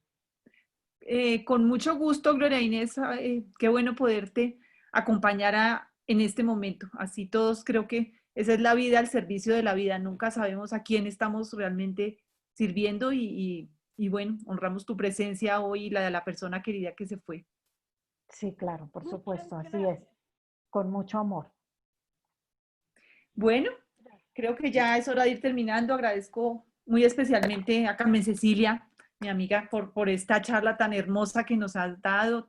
Con mucho gusto, Gloria Inés, qué bueno poderte acompañar en este momento. Así todos creo que esa es la vida, al servicio de la vida. Nunca sabemos a quién estamos realmente sirviendo y bueno, honramos tu presencia hoy y la de la persona querida que se fue. Sí, claro, por Muchas supuesto, así gracias. es, con mucho amor. Bueno, creo que ya es hora de ir terminando. Agradezco muy especialmente a Carmen Cecilia, mi amiga, por esta charla tan hermosa que nos has dado,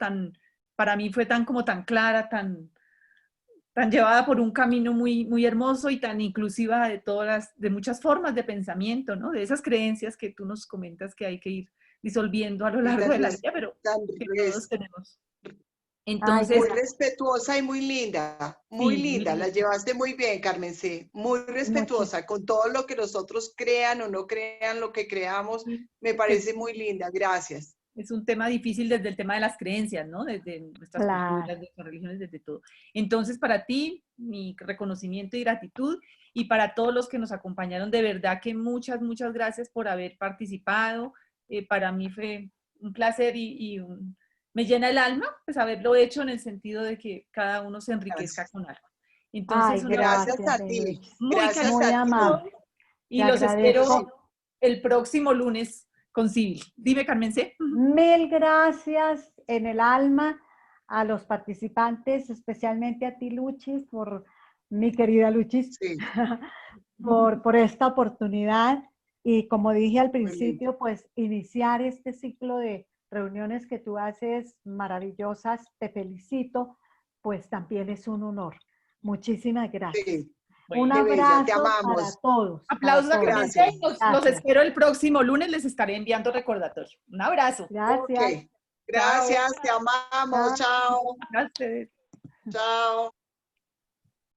para mí fue tan clara, tan llevada por un camino muy hermoso y tan inclusiva de muchas formas de pensamiento, ¿no? De esas creencias que tú nos comentas que hay que ir disolviendo a lo Y largo tan, de la vida, pero tan que todos tenemos. Ay, Entonces, muy respetuosa y muy linda, muy sí, muy linda, la linda. llevaste muy bien, Carmen, sí, muy respetuosa con todo lo que los otros crean o no crean, lo que creamos, me parece muy linda, gracias. Es un tema difícil desde el tema de las creencias, ¿no? Desde nuestras claro. culturas, de nuestras religiones, desde todo. Entonces, para ti, mi reconocimiento y gratitud, y para todos los que nos acompañaron, de verdad que muchas gracias por haber participado. Para mí fue un placer me llena el alma, pues haberlo hecho en el sentido de que cada uno se enriquezca Gracias. con algo. Entonces, Ay, Gracias gracias, a ti, muy gracias muy a ti. amable. y Te los espero agradezco. el próximo lunes con Civil. Dime, Carmen C. Mil gracias en el alma a los participantes, especialmente a ti, Luchis, mi querida Luchis, Sí, por esta oportunidad. Y como dije al muy lindo. principio, pues iniciar este ciclo de reuniones que tú haces maravillosas, te felicito, pues también es un honor. Muchísimas gracias. Sí, Un qué bella, te abrazo para amamos. todos. Aplausos a Carmen C. Gracias. Los espero el próximo lunes, les estaré enviando recordatorio. Un abrazo. Gracias. Ok, gracias, te amamos, chao, Gracias. chao.